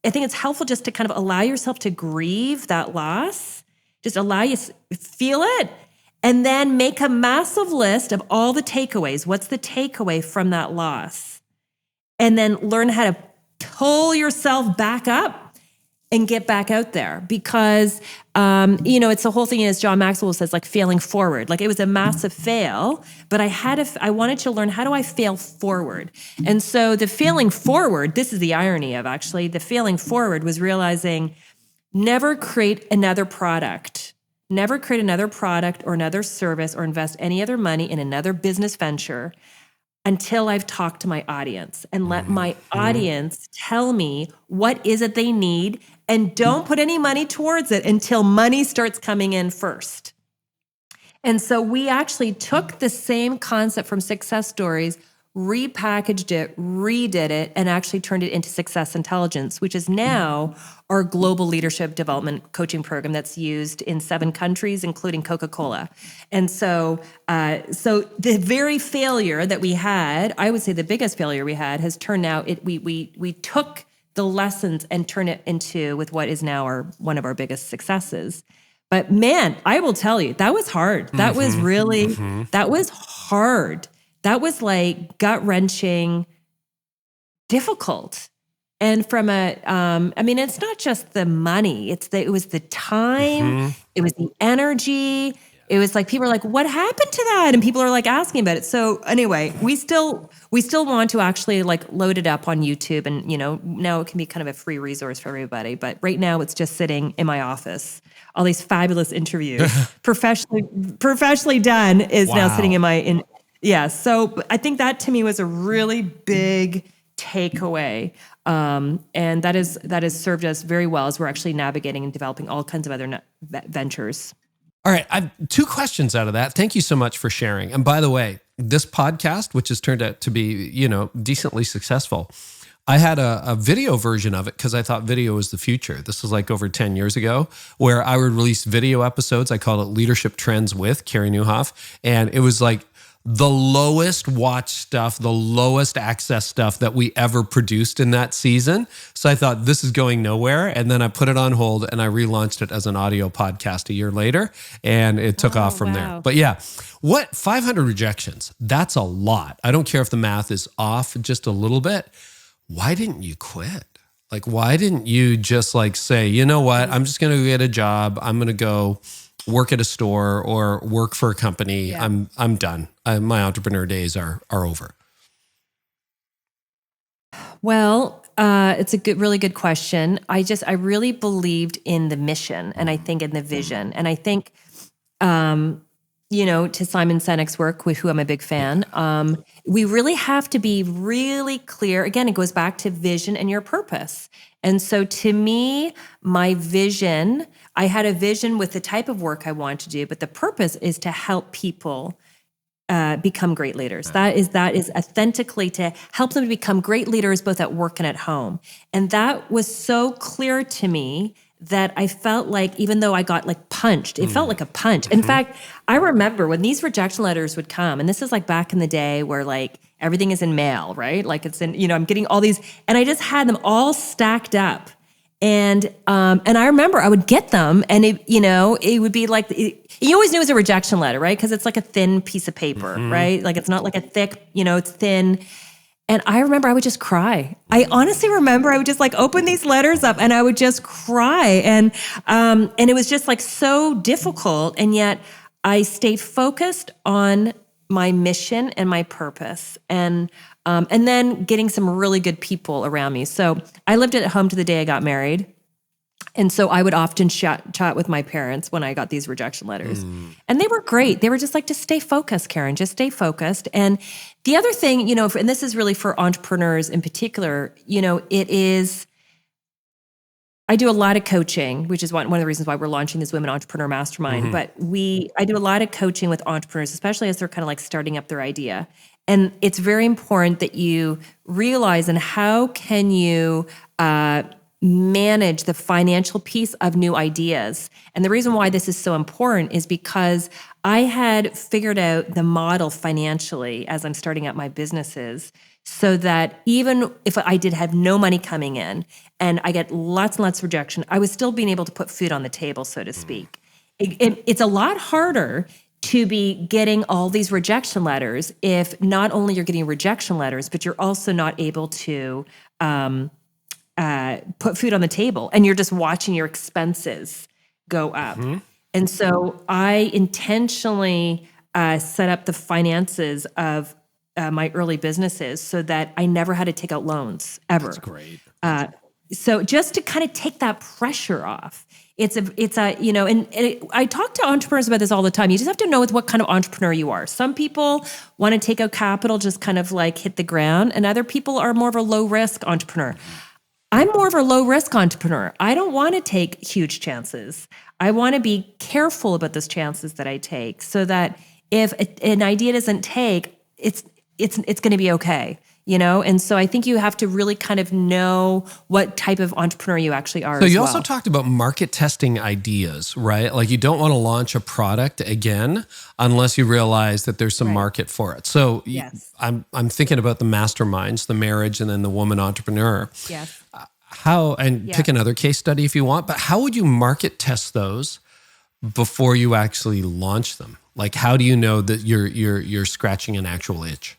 I think it's helpful just to kind of allow yourself to grieve that loss, just allow you feel it, and then make a massive list of all the takeaways. What's the takeaway from that loss? And then learn how to pull yourself back up and get back out there because, it's the whole thing as John Maxwell says, like failing forward. Like it was a massive fail, but I wanted to learn, how do I fail forward? And so the failing forward, this is the irony of actually, the failing forward was realizing never create another product or another service or invest any other money in another business venture until I've talked to my audience and let my audience tell me what is it they need, and don't put any money towards it until money starts coming in first. And so we actually took the same concept from Success Stories, repackaged it, redid it, and actually turned it into Success Intelligence, which is now our global leadership development coaching program that's used in 7 countries, including Coca-Cola. And so the very failure that we had, I would say the biggest failure we had, has turned out, we took the lessons and turned it into with what is now one of our biggest successes. But man, I will tell you, that was hard. That was really, that was hard. That was like gut-wrenching, difficult. And from it's not just the money. It was the time. It was the energy. It was like, people are like, what happened to that? And people are like asking about it. So anyway, we still want to actually like load it up on YouTube. And, now it can be kind of a free resource for everybody. But right now it's just sitting in my office. All these fabulous interviews, professionally done, is now sitting in my. Yeah, so I think that to me was a really big takeaway, and that has served us very well as we're actually navigating and developing all kinds of other ventures. All right, I have 2 questions out of that. Thank you so much for sharing. And by the way, this podcast, which has turned out to be, decently successful, I had a video version of it because I thought video was the future. This was like over 10 years ago, where I would release video episodes. I called it Leadership Trends with Carey Nieuwhof, and it was like the lowest watch stuff, the lowest access stuff that we ever produced in that season. So I thought, this is going nowhere. And then I put it on hold and I relaunched it as an audio podcast a year later, and it took off from there. But yeah, 500 rejections? That's a lot. I don't care if the math is off just a little bit. Why didn't you quit? Like, why didn't you just like say, you know what, I'm just going to get a job. I'm going to go work at a store or work for a company. Yeah. I'm done. My entrepreneur days are over. Well, it's a really good question. I really believed in the mission, and I think in the vision. And I think, to Simon Sinek's work, with who I'm a big fan, we really have to be really clear. Again, it goes back to vision and your purpose. And so to me, my vision, I had a vision with the type of work I want to do, but the purpose is to help people become great leaders. That is authentically to help them to become great leaders both at work and at home. And that was so clear to me that I felt like, even though I got like punched, it felt like a punch. In fact, I remember when these rejection letters would come, and this is like back in the day where like everything is in mail, right? Like it's in, I'm getting all these, and I just had them all stacked up. And I remember I would get them, and it would be like, you always knew it was a rejection letter, right? Because it's like a thin piece of paper, right? Like it's not like a thick, it's thin. And I remember I would just cry. I honestly remember I would just like open these letters up and I would just cry. And it was just like so difficult. And yet I stayed focused on my mission and my purpose, and then getting some really good people around me. So I lived at home to the day I got married. And so I would often chat with my parents when I got these rejection letters. And they were great. They were just like, just stay focused, Karyn, just stay focused. And the other thing, and this is really for entrepreneurs in particular, it is, I do a lot of coaching, which is one of the reasons why we're launching this Women Entrepreneur Mastermind. But I do a lot of coaching with entrepreneurs, especially as they're kind of like starting up their idea. And it's very important that you realize, and how can you manage the financial piece of new ideas. And the reason why this is so important is because I had figured out the model financially as I'm starting up my businesses, so that even if I did have no money coming in and I get lots and lots of rejection, I was still being able to put food on the table, so to speak. It's a lot harder to be getting all these rejection letters if not only you're getting rejection letters, but you're also not able to put food on the table, and you're just watching your expenses go up. And so I intentionally set up the finances of my early businesses so that I never had to take out loans ever. That's great. So just to kind of take that pressure off. I talk to entrepreneurs about this all the time. You just have to know what kind of entrepreneur you are. Some people want to take out capital, just kind of like hit the ground, and other people are more of a low risk entrepreneur. I'm more of a low risk entrepreneur. I don't want to take huge chances. I want to be careful about those chances that I take, so that if an idea doesn't take, it's going to be okay, And so I think you have to really kind of know what type of entrepreneur you actually are. So you also talked about market testing ideas, right? Like you don't want to launch a product again unless you realize that there's some market for it. So yes. I'm thinking about the masterminds, the marriage, and then the woman entrepreneur. Yes. Pick another case study if you want, but how would you market test those before you actually launch them? Like, how do you know that you're scratching an actual itch?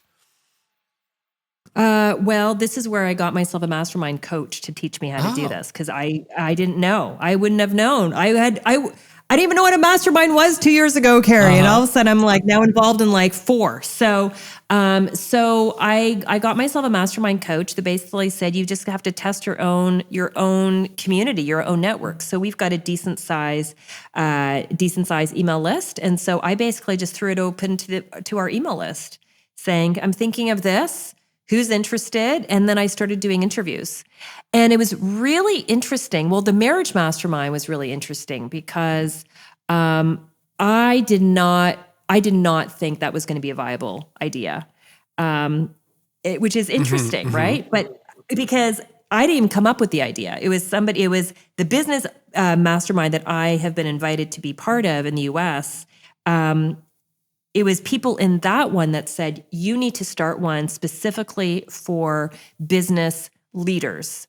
Well, this is where I got myself a mastermind coach to teach me how to do this, because I didn't know. I wouldn't have known. I didn't even know what a mastermind was 2 years ago, Carey. And all of a sudden I'm like now involved in like 4. So I got myself a mastermind coach that basically said, you just have to test your own community, your own network. So we've got a decent size email list. And so I basically just threw it open to our email list saying, I'm thinking of this. Who's interested? And then I started doing interviews. And it was really interesting. Well, the marriage mastermind was really interesting because I did not think that was going to be a viable idea, which is interesting, right? But because I didn't even come up with the idea. It was the business mastermind that I have been invited to be part of in the US. It was people in that one that said, you need to start one specifically for business leaders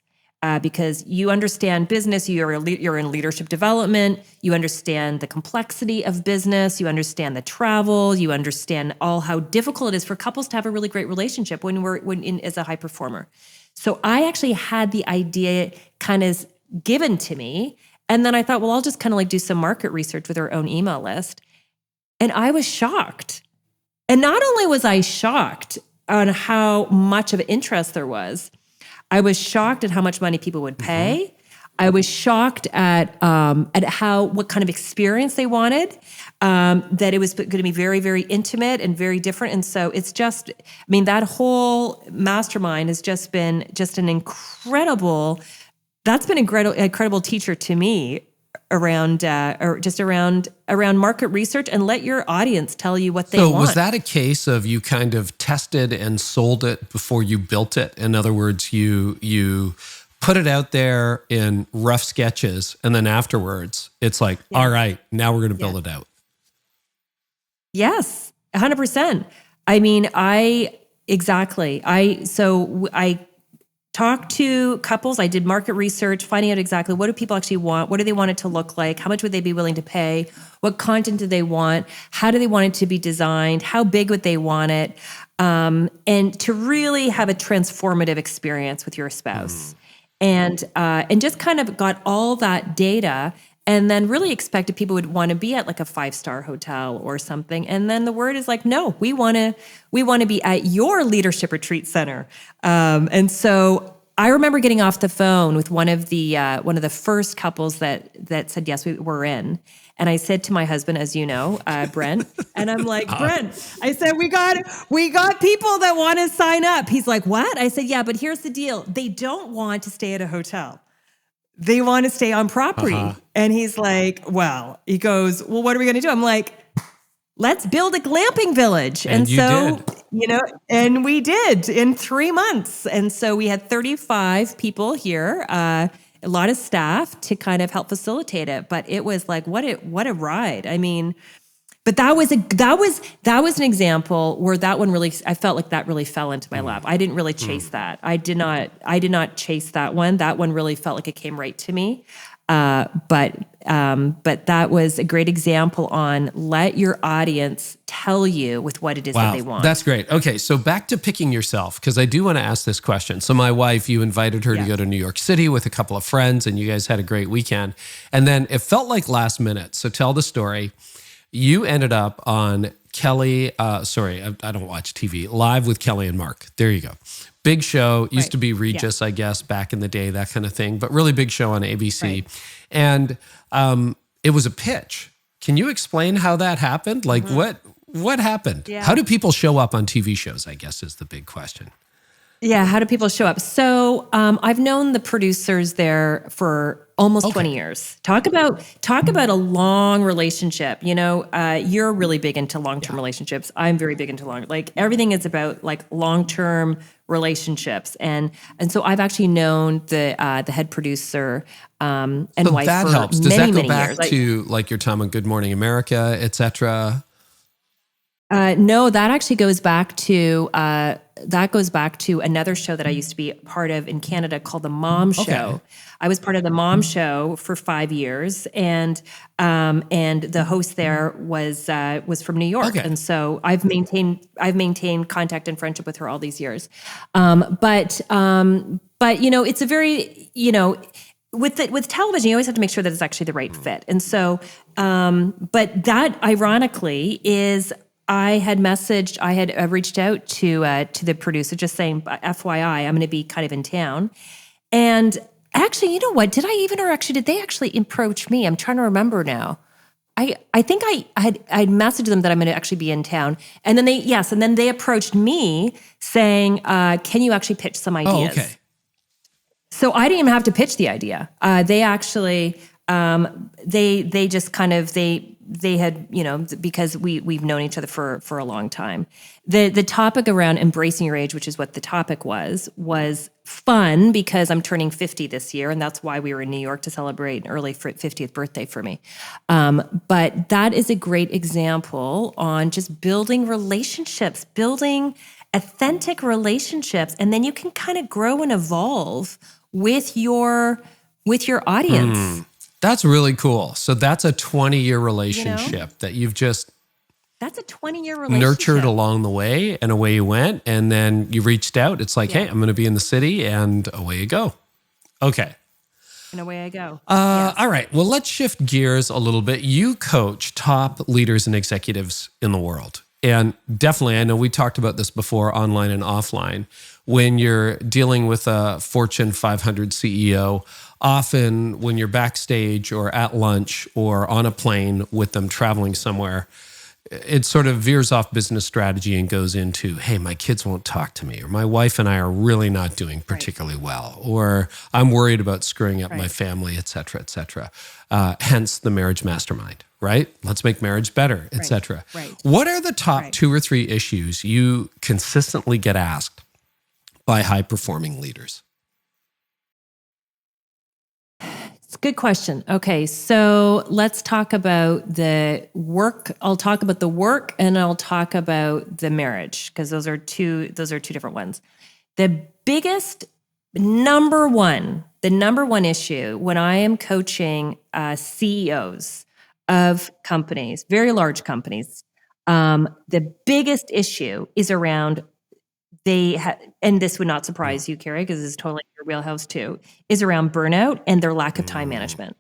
because you understand business, you're in leadership development, you understand the complexity of business, you understand the travel, you understand all how difficult it is for couples to have a really great relationship as a high performer. So I actually had the idea kind of given to me, and then I thought, well, I'll just kind of like do some market research with our own email list. And I was shocked. And not only was I shocked on how much of interest there was, I was shocked at how much money people would pay. I was shocked at what kind of experience they wanted, that it was going to be very, very intimate and very different. And so it's just, that whole mastermind has just been an incredible teacher to me around market research and let your audience tell you what they want. So was that a case of you kind of tested and sold it before you built it? In other words, you put it out there in rough sketches, and then afterwards it's like, all right, now we're going to build it out. Yes, 100%. I mean, I talked to couples. I did market research, finding out exactly what do people actually want? What do they want it to look like? How much would they be willing to pay? What content do they want? How do they want it to be designed? How big would they want it? And to really have a transformative experience with your spouse. And just kind of got all that data and then really expected people would want to be at like a 5-star hotel or something. And then the word is like, no, we want to be at your leadership retreat center. And so I remember getting off the phone with one of the first couples that said, yes, we were in. And I said to my husband, as you know, Brent, and I'm like, Brent, I said, we got people that want to sign up. He's like, what? I said, yeah, but here's the deal. They don't want to stay at a hotel. They want to stay on property. And he's like, he goes, well, what are we going to do? I'm like, let's build a glamping village. And so, and we did in 3 months. And so we had 35 people here, a lot of staff to kind of help facilitate it. But it was like, what a ride. I mean, but that was an example where that one really, I felt like that really fell into my lap. I didn't really chase that. I did not chase that one. That one really felt like it came right to me. But that was a great example on let your audience tell you with what it is that they want. That's great. Okay, so back to picking yourself, because I do want to ask this question. So my wife, you invited her to go to New York City with a couple of friends, and you guys had a great weekend. And then it felt like last minute. So tell the story. You ended up on Kelly, I don't watch TV, Live with Kelly and Mark. There you go. Big show, used to be Regis, I guess, back in the day, that kind of thing, but really big show on ABC. Right. And it was a pitch. Can you explain how that happened? Like what happened? Yeah. How do people show up on TV shows, I guess is the big question. Yeah, how do people show up? So I've known the producers there for almost 20 years. Talk about a long relationship. You're really big into long-term relationships. I'm very big into everything is about like long-term relationships. And so I've actually known the head producer and wife that for helps. Does many, that go back years. to like your time on Good Morning America, et cetera? No, that actually goes back to another show that I used to be part of in Canada called The Mom Show. I was part of The Mom Show for 5 years, and the host there was from New York, and so I've maintained contact and friendship with her all these years. But it's a very with television, you always have to make sure that it's actually the right fit, and so but that ironically is. I had reached out to the producer just saying, FYI, I'm going to be kind of in town. And actually, you know what? Did they actually approach me? I'm trying to remember now. I think I messaged them that I'm going to actually be in town. And then they approached me saying, can you actually pitch some ideas? Oh, okay. So I didn't even have to pitch the idea. They actually, they just kind of, they had, because we've known each other for a long time. The topic around embracing your age, which is what the topic was fun because I'm turning 50 this year, and that's why we were in New York to celebrate an early 50th birthday for me. But that is a great example on just building relationships, building authentic relationships, and then you can kind of grow and evolve with your audience. That's really cool. So that's a 20-year relationship that you've just that's a 20-year relationship nurtured along the way, and away you went. And then you reached out. It's like, hey, I'm going to be in the city, and away you go. Okay. And away I go. Yes. All right. Well, let's shift gears a little bit. You coach top leaders and executives in the world. And definitely, I know we talked about this before, online and offline. When you're dealing with a Fortune 500 CEO, often when you're backstage or at lunch or on a plane with them traveling somewhere, it sort of veers off business strategy and goes into, hey, my kids won't talk to me, or my wife and I are really not doing particularly well, or I'm worried about screwing up my family, et cetera, et cetera. Hence the marriage mastermind, right? Let's make marriage better, et cetera. Right. What are the top 2 or 3 issues you consistently get asked by high-performing leaders? It's a good question. Okay, so let's talk about the work. I'll talk about the work, and I'll talk about the marriage, because those are two different ones. The number one issue when I am coaching CEOs of companies, very large companies, the biggest issue is around and this would not surprise you, Carey, because this is totally your wheelhouse too, is around burnout and their lack of time management.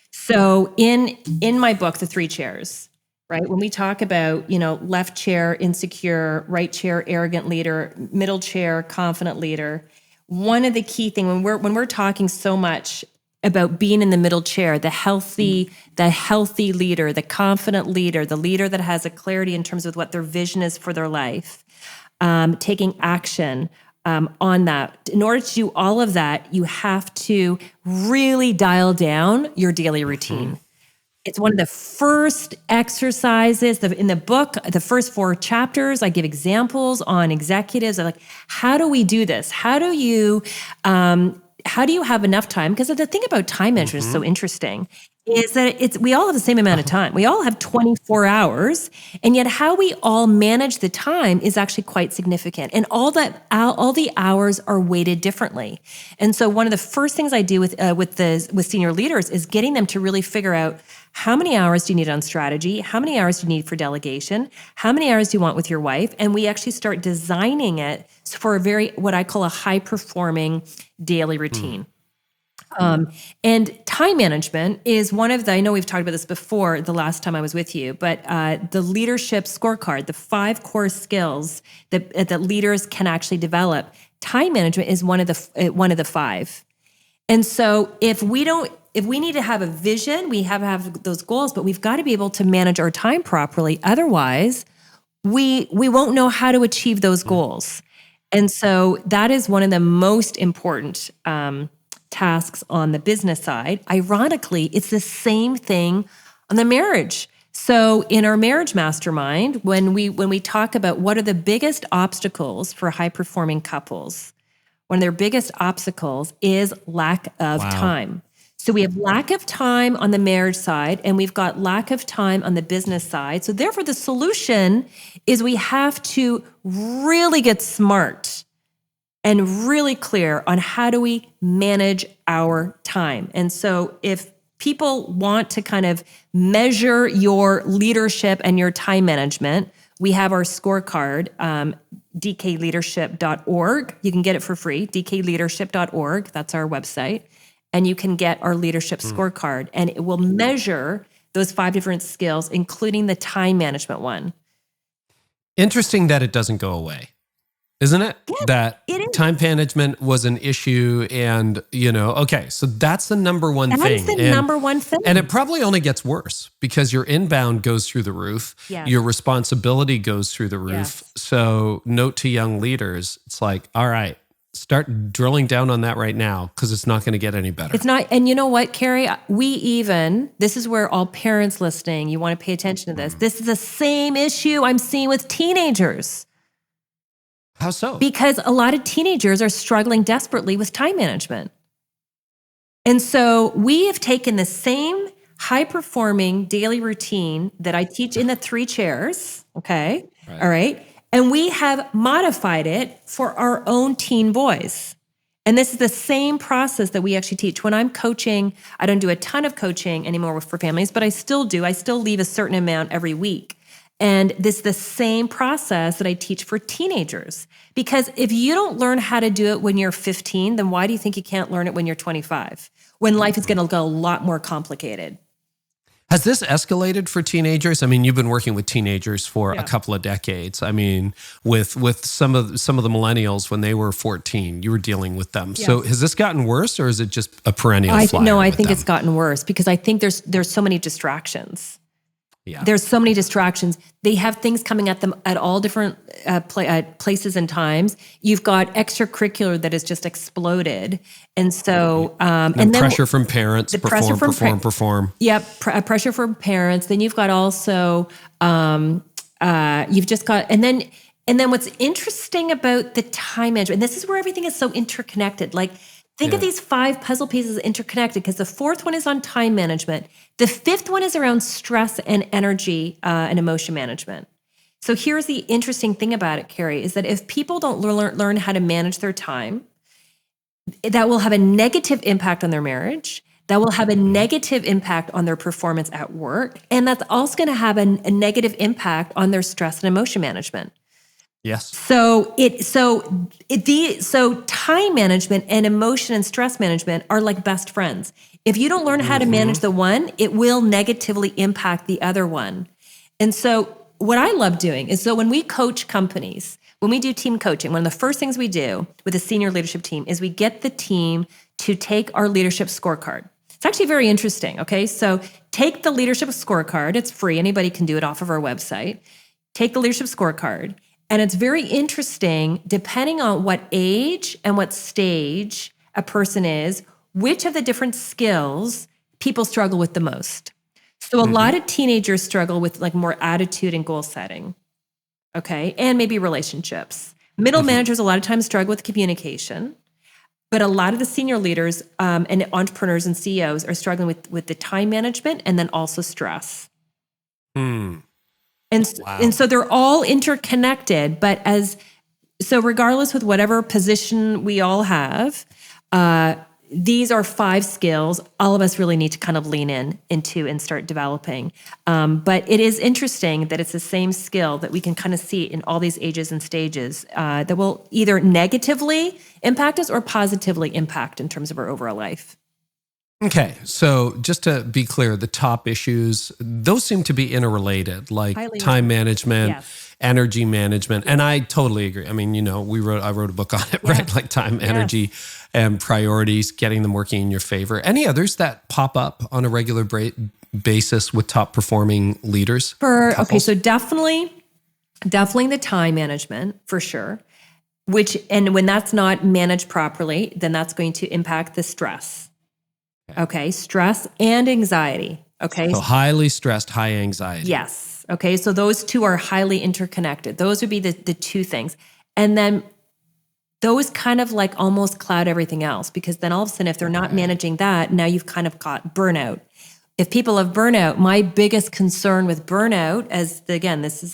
So in my book, The 3 Chairs, right? When we talk about, left chair, insecure, right chair, arrogant leader, middle chair, confident leader, one of the key things when we're talking so much about being in the middle chair, the healthy leader, the confident leader, the leader that has a clarity in terms of what their vision is for their life, taking action on that. In order to do all of that, you have to really dial down your daily routine. It's one of the first exercises in the book, the first 4 chapters. I give examples on executives. I'm like, how do we do this? How do you have enough time? Because the thing about time management is so interesting, is that we all have the same amount of time. We all have 24 hours, and yet how we all manage the time is actually quite significant. And all the hours are weighted differently. And so one of the first things I do with senior leaders is getting them to really figure out, how many hours do you need on strategy? How many hours do you need for delegation? How many hours do you want with your wife? And we actually start designing it for what I call a high-performing daily routine. And time management is one of I know we've talked about this before the last time I was with you, but the leadership scorecard, the 5 core skills that leaders can actually develop, time management is one of the 5. And so if we need to have a vision, we have those goals, but we've got to be able to manage our time properly. Otherwise, we won't know how to achieve those goals. And so that is one of the most important tasks on the business side. Ironically, it's the same thing on the marriage. So in our marriage mastermind, when we talk about what are the biggest obstacles for high-performing couples, one of their biggest obstacles is lack of time. So we have lack of time on the marriage side, and we've got lack of time on the business side. So therefore, the solution is we have to really get smart and really clear on how do we manage our time. And so if people want to kind of measure your leadership and your time management, we have our scorecard, dkleadership.org. You can get it for free, dkleadership.org. That's our website. And you can get our leadership scorecard, and it will measure those 5 different skills, including the time management one. Interesting that it doesn't go away. Isn't it? Yeah, that it is. Time management was an issue, and okay, so that's the number one thing. That's the number one thing. And it probably only gets worse because your inbound goes through the roof. Yes. Your responsibility goes through the roof. Yes. So note to young leaders, it's like, all right, start drilling down on that right now, because it's not going to get any better. It's not. And you know what, Carey? This is where all parents listening, you want to pay attention to this. This is the same issue I'm seeing with teenagers. How so? Because a lot of teenagers are struggling desperately with time management. And so we have taken the same high-performing daily routine that I teach in the 3 chairs, okay? All right? And we have modified it for our own teen boys. And this is the same process that we actually teach. When I'm coaching, I don't do a ton of coaching anymore for families, but I still do. I still leave a certain amount every week. And this is the same process that I teach for teenagers. Because if you don't learn how to do it when you're 15, then why do you think you can't learn it when you're 25? When life is going to go a lot more complicated. Has this escalated for teenagers? I mean, you've been working with teenagers for a couple of decades. I mean, with some of the millennials when they were 14, you were dealing with them. Yes. So has this gotten worse, or is it just a perennial flyer? No, I think it's gotten worse because I think there's so many distractions. Yeah. There's so many distractions. They have things coming at them at all different places and times. You've got extracurricular that has just exploded. And so, and then pressure from parents, perform. Yep. Pressure from parents. Then you've got also, you've just got, and then what's interesting about the time management, and this is where everything is so interconnected. Like, think of these 5 puzzle pieces interconnected, because the 4th one is on time management. The 5th one is around stress and energy and emotion management. So here's the interesting thing about it, Carey, is that if people don't learn how to manage their time, that will have a negative impact on their marriage. That will have a negative impact on their performance at work. And that's also going to have a negative impact on their stress and emotion management. Yes. So time management and emotion and stress management are like best friends. If you don't learn how to manage the one, it will negatively impact the other one. And so what I love doing is, so when we coach companies, when we do team coaching, one of the first things we do with a senior leadership team is we get the team to take our leadership scorecard. It's actually very interesting. Okay. So take the leadership scorecard. It's free. Anybody can do it off of our website. Take the leadership scorecard. And it's very interesting, depending on what age and what stage a person is, which of the different skills people struggle with the most. So a lot of teenagers struggle with like more attitude and goal setting, okay? And maybe relationships. Middle managers a lot of times struggle with communication, but a lot of the senior leaders and entrepreneurs and CEOs are struggling with the time management and then also stress. And so they're all interconnected, but regardless with whatever position we all have, these are 5 skills all of us really need to kind of lean into and start developing. But it is interesting that it's the same skill that we can kind of see in all these ages and stages that will either negatively impact us or positively impact in terms of our overall life. Okay, so just to be clear, the top issues, those seem to be interrelated, like time management, energy management, and I totally agree. I mean, I wrote a book on it, right? Like time, energy, and priorities, getting them working in your favor. Any others that pop up on a regular basis with top performing leaders? So definitely the time management for sure. And when that's not managed properly, then that's going to impact the stress. Okay, stress and anxiety. Okay. So highly stressed, high anxiety. Yes. Okay, so those two are highly interconnected. Those would be the 2 things. And then those kind of like almost cloud everything else, because then all of a sudden, if they're not managing that, now you've kind of got burnout. If people have burnout, my biggest concern with burnout,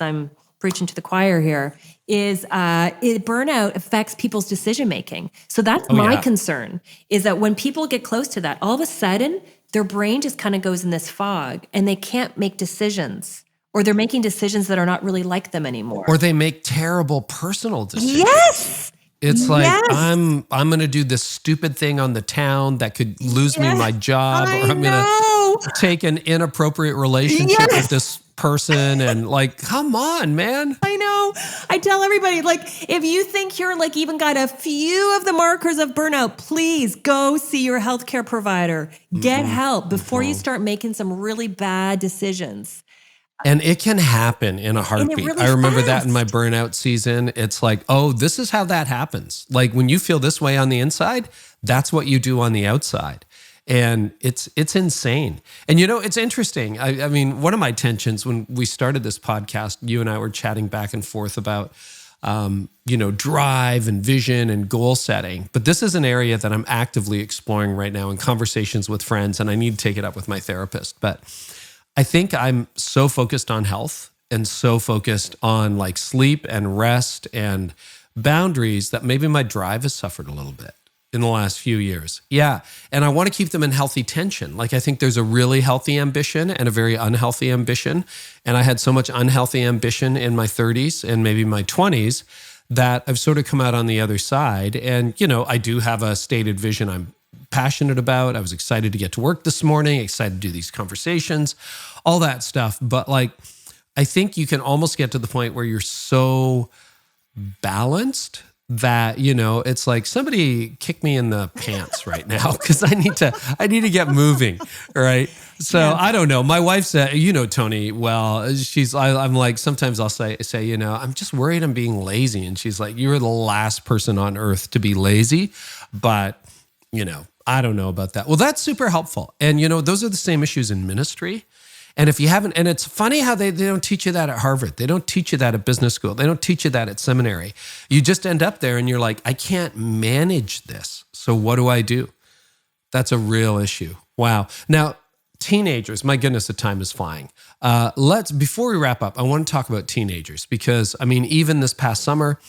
I'm preaching to the choir here, is burnout affects people's decision-making. So that's my concern, is that when people get close to that, all of a sudden, their brain just kind of goes in this fog and they can't make decisions, or they're making decisions that are not really like them anymore. Or they make terrible personal decisions. Yes! It's like, I'm going to do this stupid thing on the town that could lose me my job, or I'm going to take an inappropriate relationship with this person, and like, come on, man. I know. I tell everybody, like, if you think you're like even got a few of the markers of burnout, please go see your healthcare provider. Get help before you start making some really bad decisions. And it can happen in a heartbeat. Really I remember fast. that in my burnout season. It's like, oh, this is how that happens. Like when you feel this way on the inside, that's what you do on the outside. And it's insane. And it's interesting. I mean, one of my tensions when we started this podcast, you and I were chatting back and forth about, drive and vision and goal setting. But this is an area that I'm actively exploring right now in conversations with friends, and I need to take it up with my therapist. But I think I'm so focused on health and so focused on like sleep and rest and boundaries that maybe my drive has suffered a little bit in the last few years. Yeah. And I want to keep them in healthy tension. Like I think there's a really healthy ambition and a very unhealthy ambition. And I had so much unhealthy ambition in my 30s and maybe my 20s that I've sort of come out on the other side. And, I do have a stated vision I'm passionate about. I was excited to get to work this morning, excited to do these conversations, all that stuff. But like, I think you can almost get to the point where you're so balanced that, it's like somebody kick me in the pants right now because I need to get moving. Right. So yeah. I don't know. My wife said, Tony, well, I'm like, sometimes I'll say, I'm just worried I'm being lazy. And she's like, you're the last person on earth to be lazy. But, I don't know about that. Well, that's super helpful. And, those are the same issues in ministry. And if you haven't, and it's funny how they don't teach you that at Harvard. They don't teach you that at business school. They don't teach you that at seminary. You just end up there and you're like, I can't manage this. So what do I do? That's a real issue. Wow. Now, teenagers, my goodness, the time is flying. Before we wrap up, I want to talk about teenagers because, even this past summer,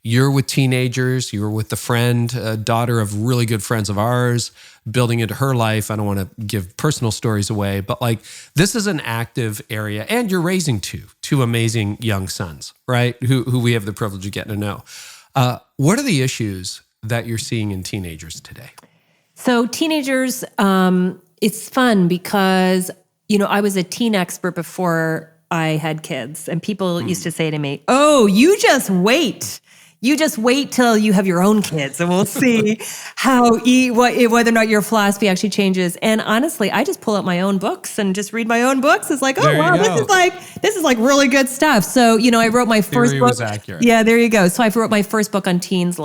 you're with teenagers, you were with the friend, daughter of really good friends of ours, building into her life. I don't want to give personal stories away, but this is an active area and you're raising two amazing young sons, right? Who we have the privilege of getting to know. What are the issues that you're seeing in teenagers today? So teenagers, it's fun because, I was a teen expert before I had kids and people used to say to me, oh, you just wait. You just wait till you have your own kids and we'll see whether or not your philosophy actually changes. And honestly, I just pull out my own books and just read my own books. It's like, oh, wow, this is like really good stuff. So, I wrote my first book. Was accurate. Yeah, there you go. So I wrote my first book on teens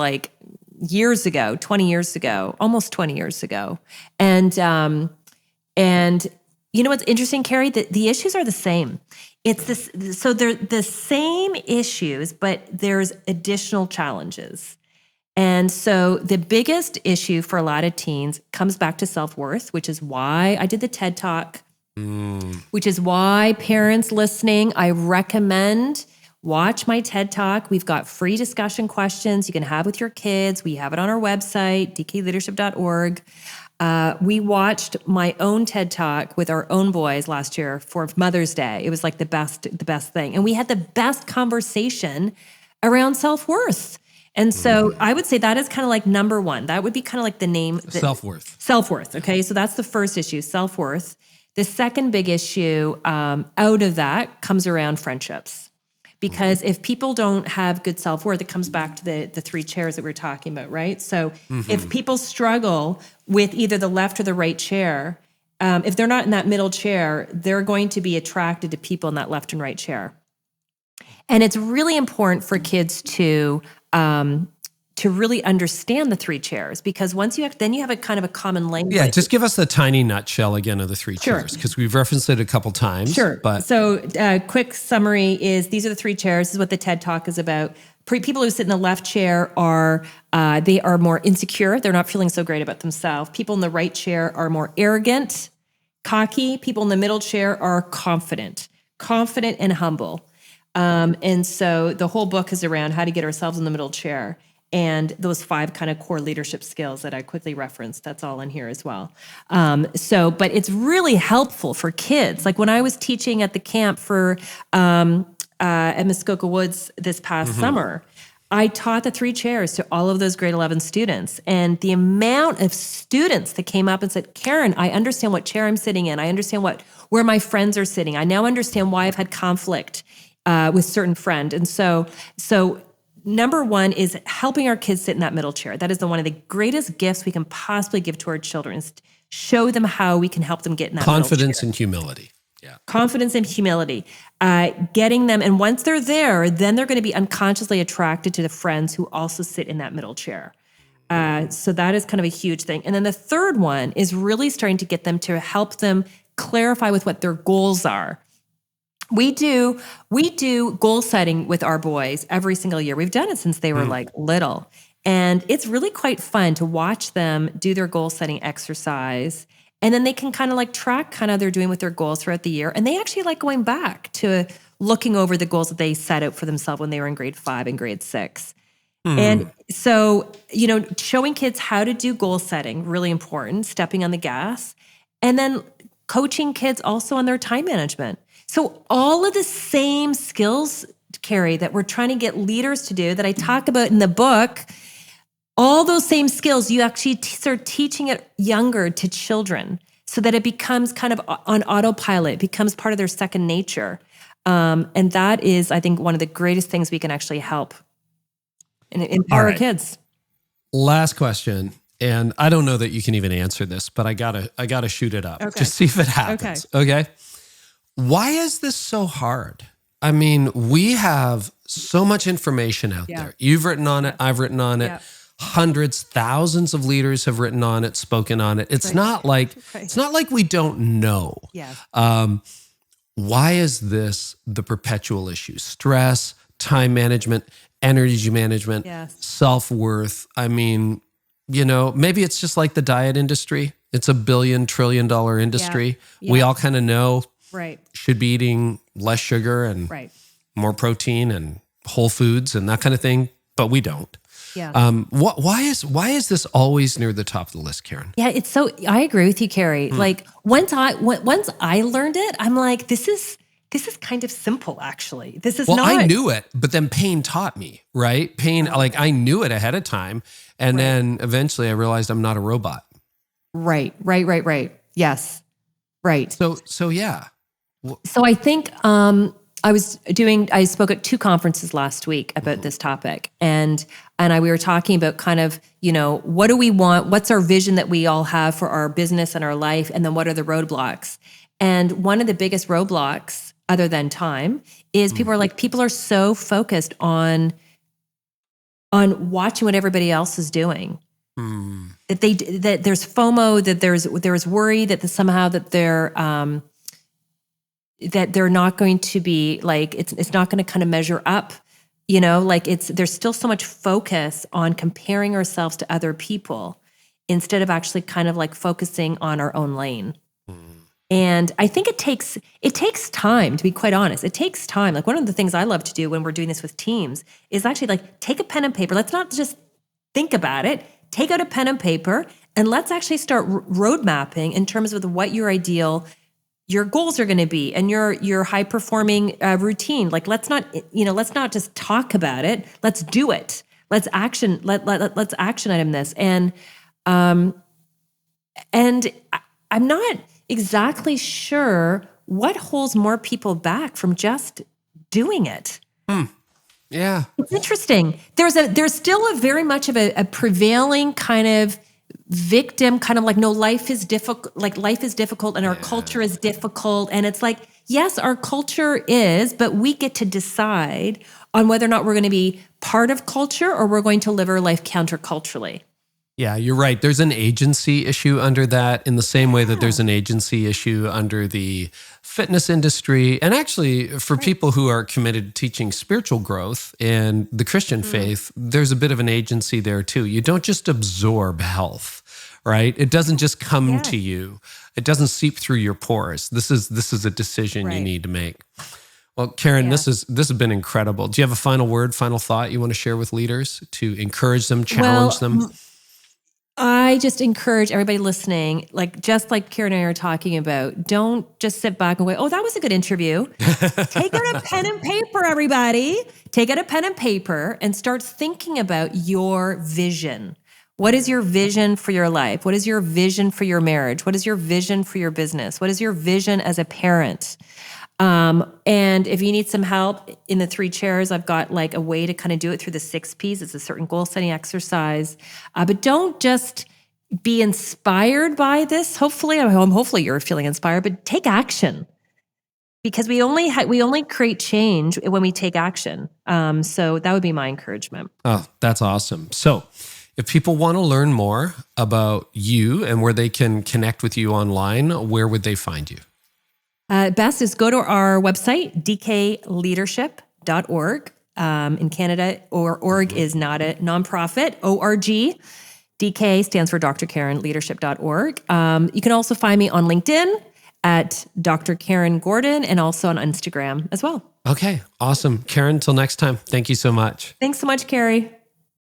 years ago, 20 years ago, almost 20 years ago. And what's interesting, Carey? The issues are the same. It's this. So they're the same issues, but there's additional challenges. And so the biggest issue for a lot of teens comes back to self-worth, which is why I did the TED Talk, which is why parents listening, I recommend watch my TED Talk. We've got free discussion questions you can have with your kids. We have it on our website, dkleadership.org. We watched my own TED Talk with our own boys last year for Mother's Day. It was like the best thing. And we had the best conversation around self-worth. And so I would say that is kind of like number one. That would be kind of like the name. Self-worth. Self-worth. Okay. So that's the first issue, self-worth. The second big issue out of that comes around friendships. Because if people don't have good self-worth, it comes back to the three chairs that we're talking about, right? So if people struggle with either the left or the right chair, if they're not in that middle chair, they're going to be attracted to people in that left and right chair. And it's really important for kids to really understand the three chairs, because once you have a kind of a common language. Yeah, just give us the tiny nutshell again of the three chairs, because we've referenced it a couple times. Sure. So quick summary is these are the three chairs. This is what the TED Talk is about. People who sit in the left chair are more insecure. They're not feeling so great about themselves. People in the right chair are more arrogant, cocky. People in the middle chair are confident and humble. And so the whole book is around how to get ourselves in the middle chair. And those 5 kind of core leadership skills that I quickly referenced, that's all in here as well. But it's really helpful for kids. Like when I was teaching at the camp at Muskoka Woods this past summer, I taught the three chairs to all of those grade 11 students. And the amount of students that came up and said, Karyn, I understand what chair I'm sitting in. I understand where my friends are sitting. I now understand why I've had conflict with certain friend. And so number one is helping our kids sit in that middle chair. That is one of the greatest gifts we can possibly give to our children, is show them how we can help them get in that confidence and humility. Yeah. Confidence and humility. Getting them, and once they're there, then they're going to be unconsciously attracted to the friends who also sit in that middle chair. So that is kind of a huge thing. And then the third one is really starting to get them to help them clarify with what their goals are. We do goal setting with our boys every single year. We've done it since they were little. And it's really quite fun to watch them do their goal setting exercise. And then they can kind of track how they're doing with their goals throughout the year. And they actually like going back to looking over the goals that they set out for themselves when they were in grade 5 and grade 6. And so, showing kids how to do goal setting, really important, stepping on the gas. And then coaching kids also on their time management. So all of the same skills, Carey, that we're trying to get leaders to do, that I talk about in the book, all those same skills, you actually start teaching it younger to children so that it becomes kind of on autopilot, becomes part of their second nature. And that is, I think, one of the greatest things we can actually help and empower All our right. kids. Last question. And I don't know that you can even answer this, but I gotta shoot it up. Okay. Just see if it happens. Okay. Why is this so hard? I mean, we have so much information out there. You've written on it. I've written on it. Yeah. Hundreds, thousands of leaders have written on it, spoken on it. It's not like we don't know. Yeah. Why is this the perpetual issue? Stress, time management, energy management, self-worth. I mean, maybe it's just like the diet industry. It's a $1 billion, $1 trillion industry. Yeah. We all kind of know Right. should be eating less sugar and more protein and whole foods and that kind of thing, but we don't. Yeah. Why is this always near the top of the list, Karyn? Yeah, I agree with you, Carey. Like once I learned it, I'm like, this is kind of simple, actually. This is not. I knew it, but then pain taught me, right? Pain, like I knew it ahead of time. And then eventually I realized I'm not a robot. Right. Yes. Right. So yeah. So I think I spoke at 2 conferences last week about this topic, and we were talking about kind of, what do we want? What's our vision that we all have for our business and our life? And then what are the roadblocks? And one of the biggest roadblocks, other than time, is people are so focused on watching what everybody else is doing. That there's FOMO, that there's worry that somehow that they're not going to be like, it's not going to kind of measure up, there's still so much focus on comparing ourselves to other people instead of actually kind of like focusing on our own lane. And I think it takes time, to be quite honest. It takes time. Like one of the things I love to do when we're doing this with teams is actually like take a pen and paper. Let's not just think about it. Take out a pen and paper and let's actually start road mapping in terms of what your goals are going to be and your high performing routine. Like let's not just talk about it. Let's do it. Let's action. Let's action item this. And I'm not exactly sure what holds more people back from just doing it. Yeah. It's interesting. There's still a very much of a prevailing kind of victim, kind of like, no, life is difficult and our culture is difficult. And it's like, yes, our culture is, but we get to decide on whether or not we're going to be part of culture or we're going to live our life counterculturally. Yeah, you're right. There's an agency issue under that in the same way that there's an agency issue under the fitness industry. And actually, for people who are committed to teaching spiritual growth in the Christian faith, there's a bit of an agency there too. You don't just absorb health, right? It doesn't just come to you. It doesn't seep through your pores. This is a decision you need to make. Well, Karyn, this has been incredible. Do you have a final word, final thought you want to share with leaders to encourage them, challenge them? I just encourage everybody listening, just like Karyn and I are talking about, don't just sit back and go, oh, that was a good interview. Take out a pen and paper, everybody. Take out a pen and paper and start thinking about your vision. What is your vision for your life? What is your vision for your marriage? What is your vision for your business? What is your vision as a parent? And if you need some help in the 3 chairs, I've got a way to kind of do it through the 6 Ps. It's a certain goal setting exercise. But don't just be inspired by this. Hopefully you're feeling inspired, but take action, because we only create change when we take action. So that would be my encouragement. Oh, that's awesome. So if people want to learn more about you and where they can connect with you online, where would they find you? Best is go to our website, dkleadership.org. In Canada, org is not a nonprofit, ORG. DK stands for Dr. Karyn, leadership.org. You can also find me on LinkedIn at Dr. Karyn Gordon and also on Instagram as well. Okay, awesome. Karyn, till next time. Thank you so much. Thanks so much, Carey.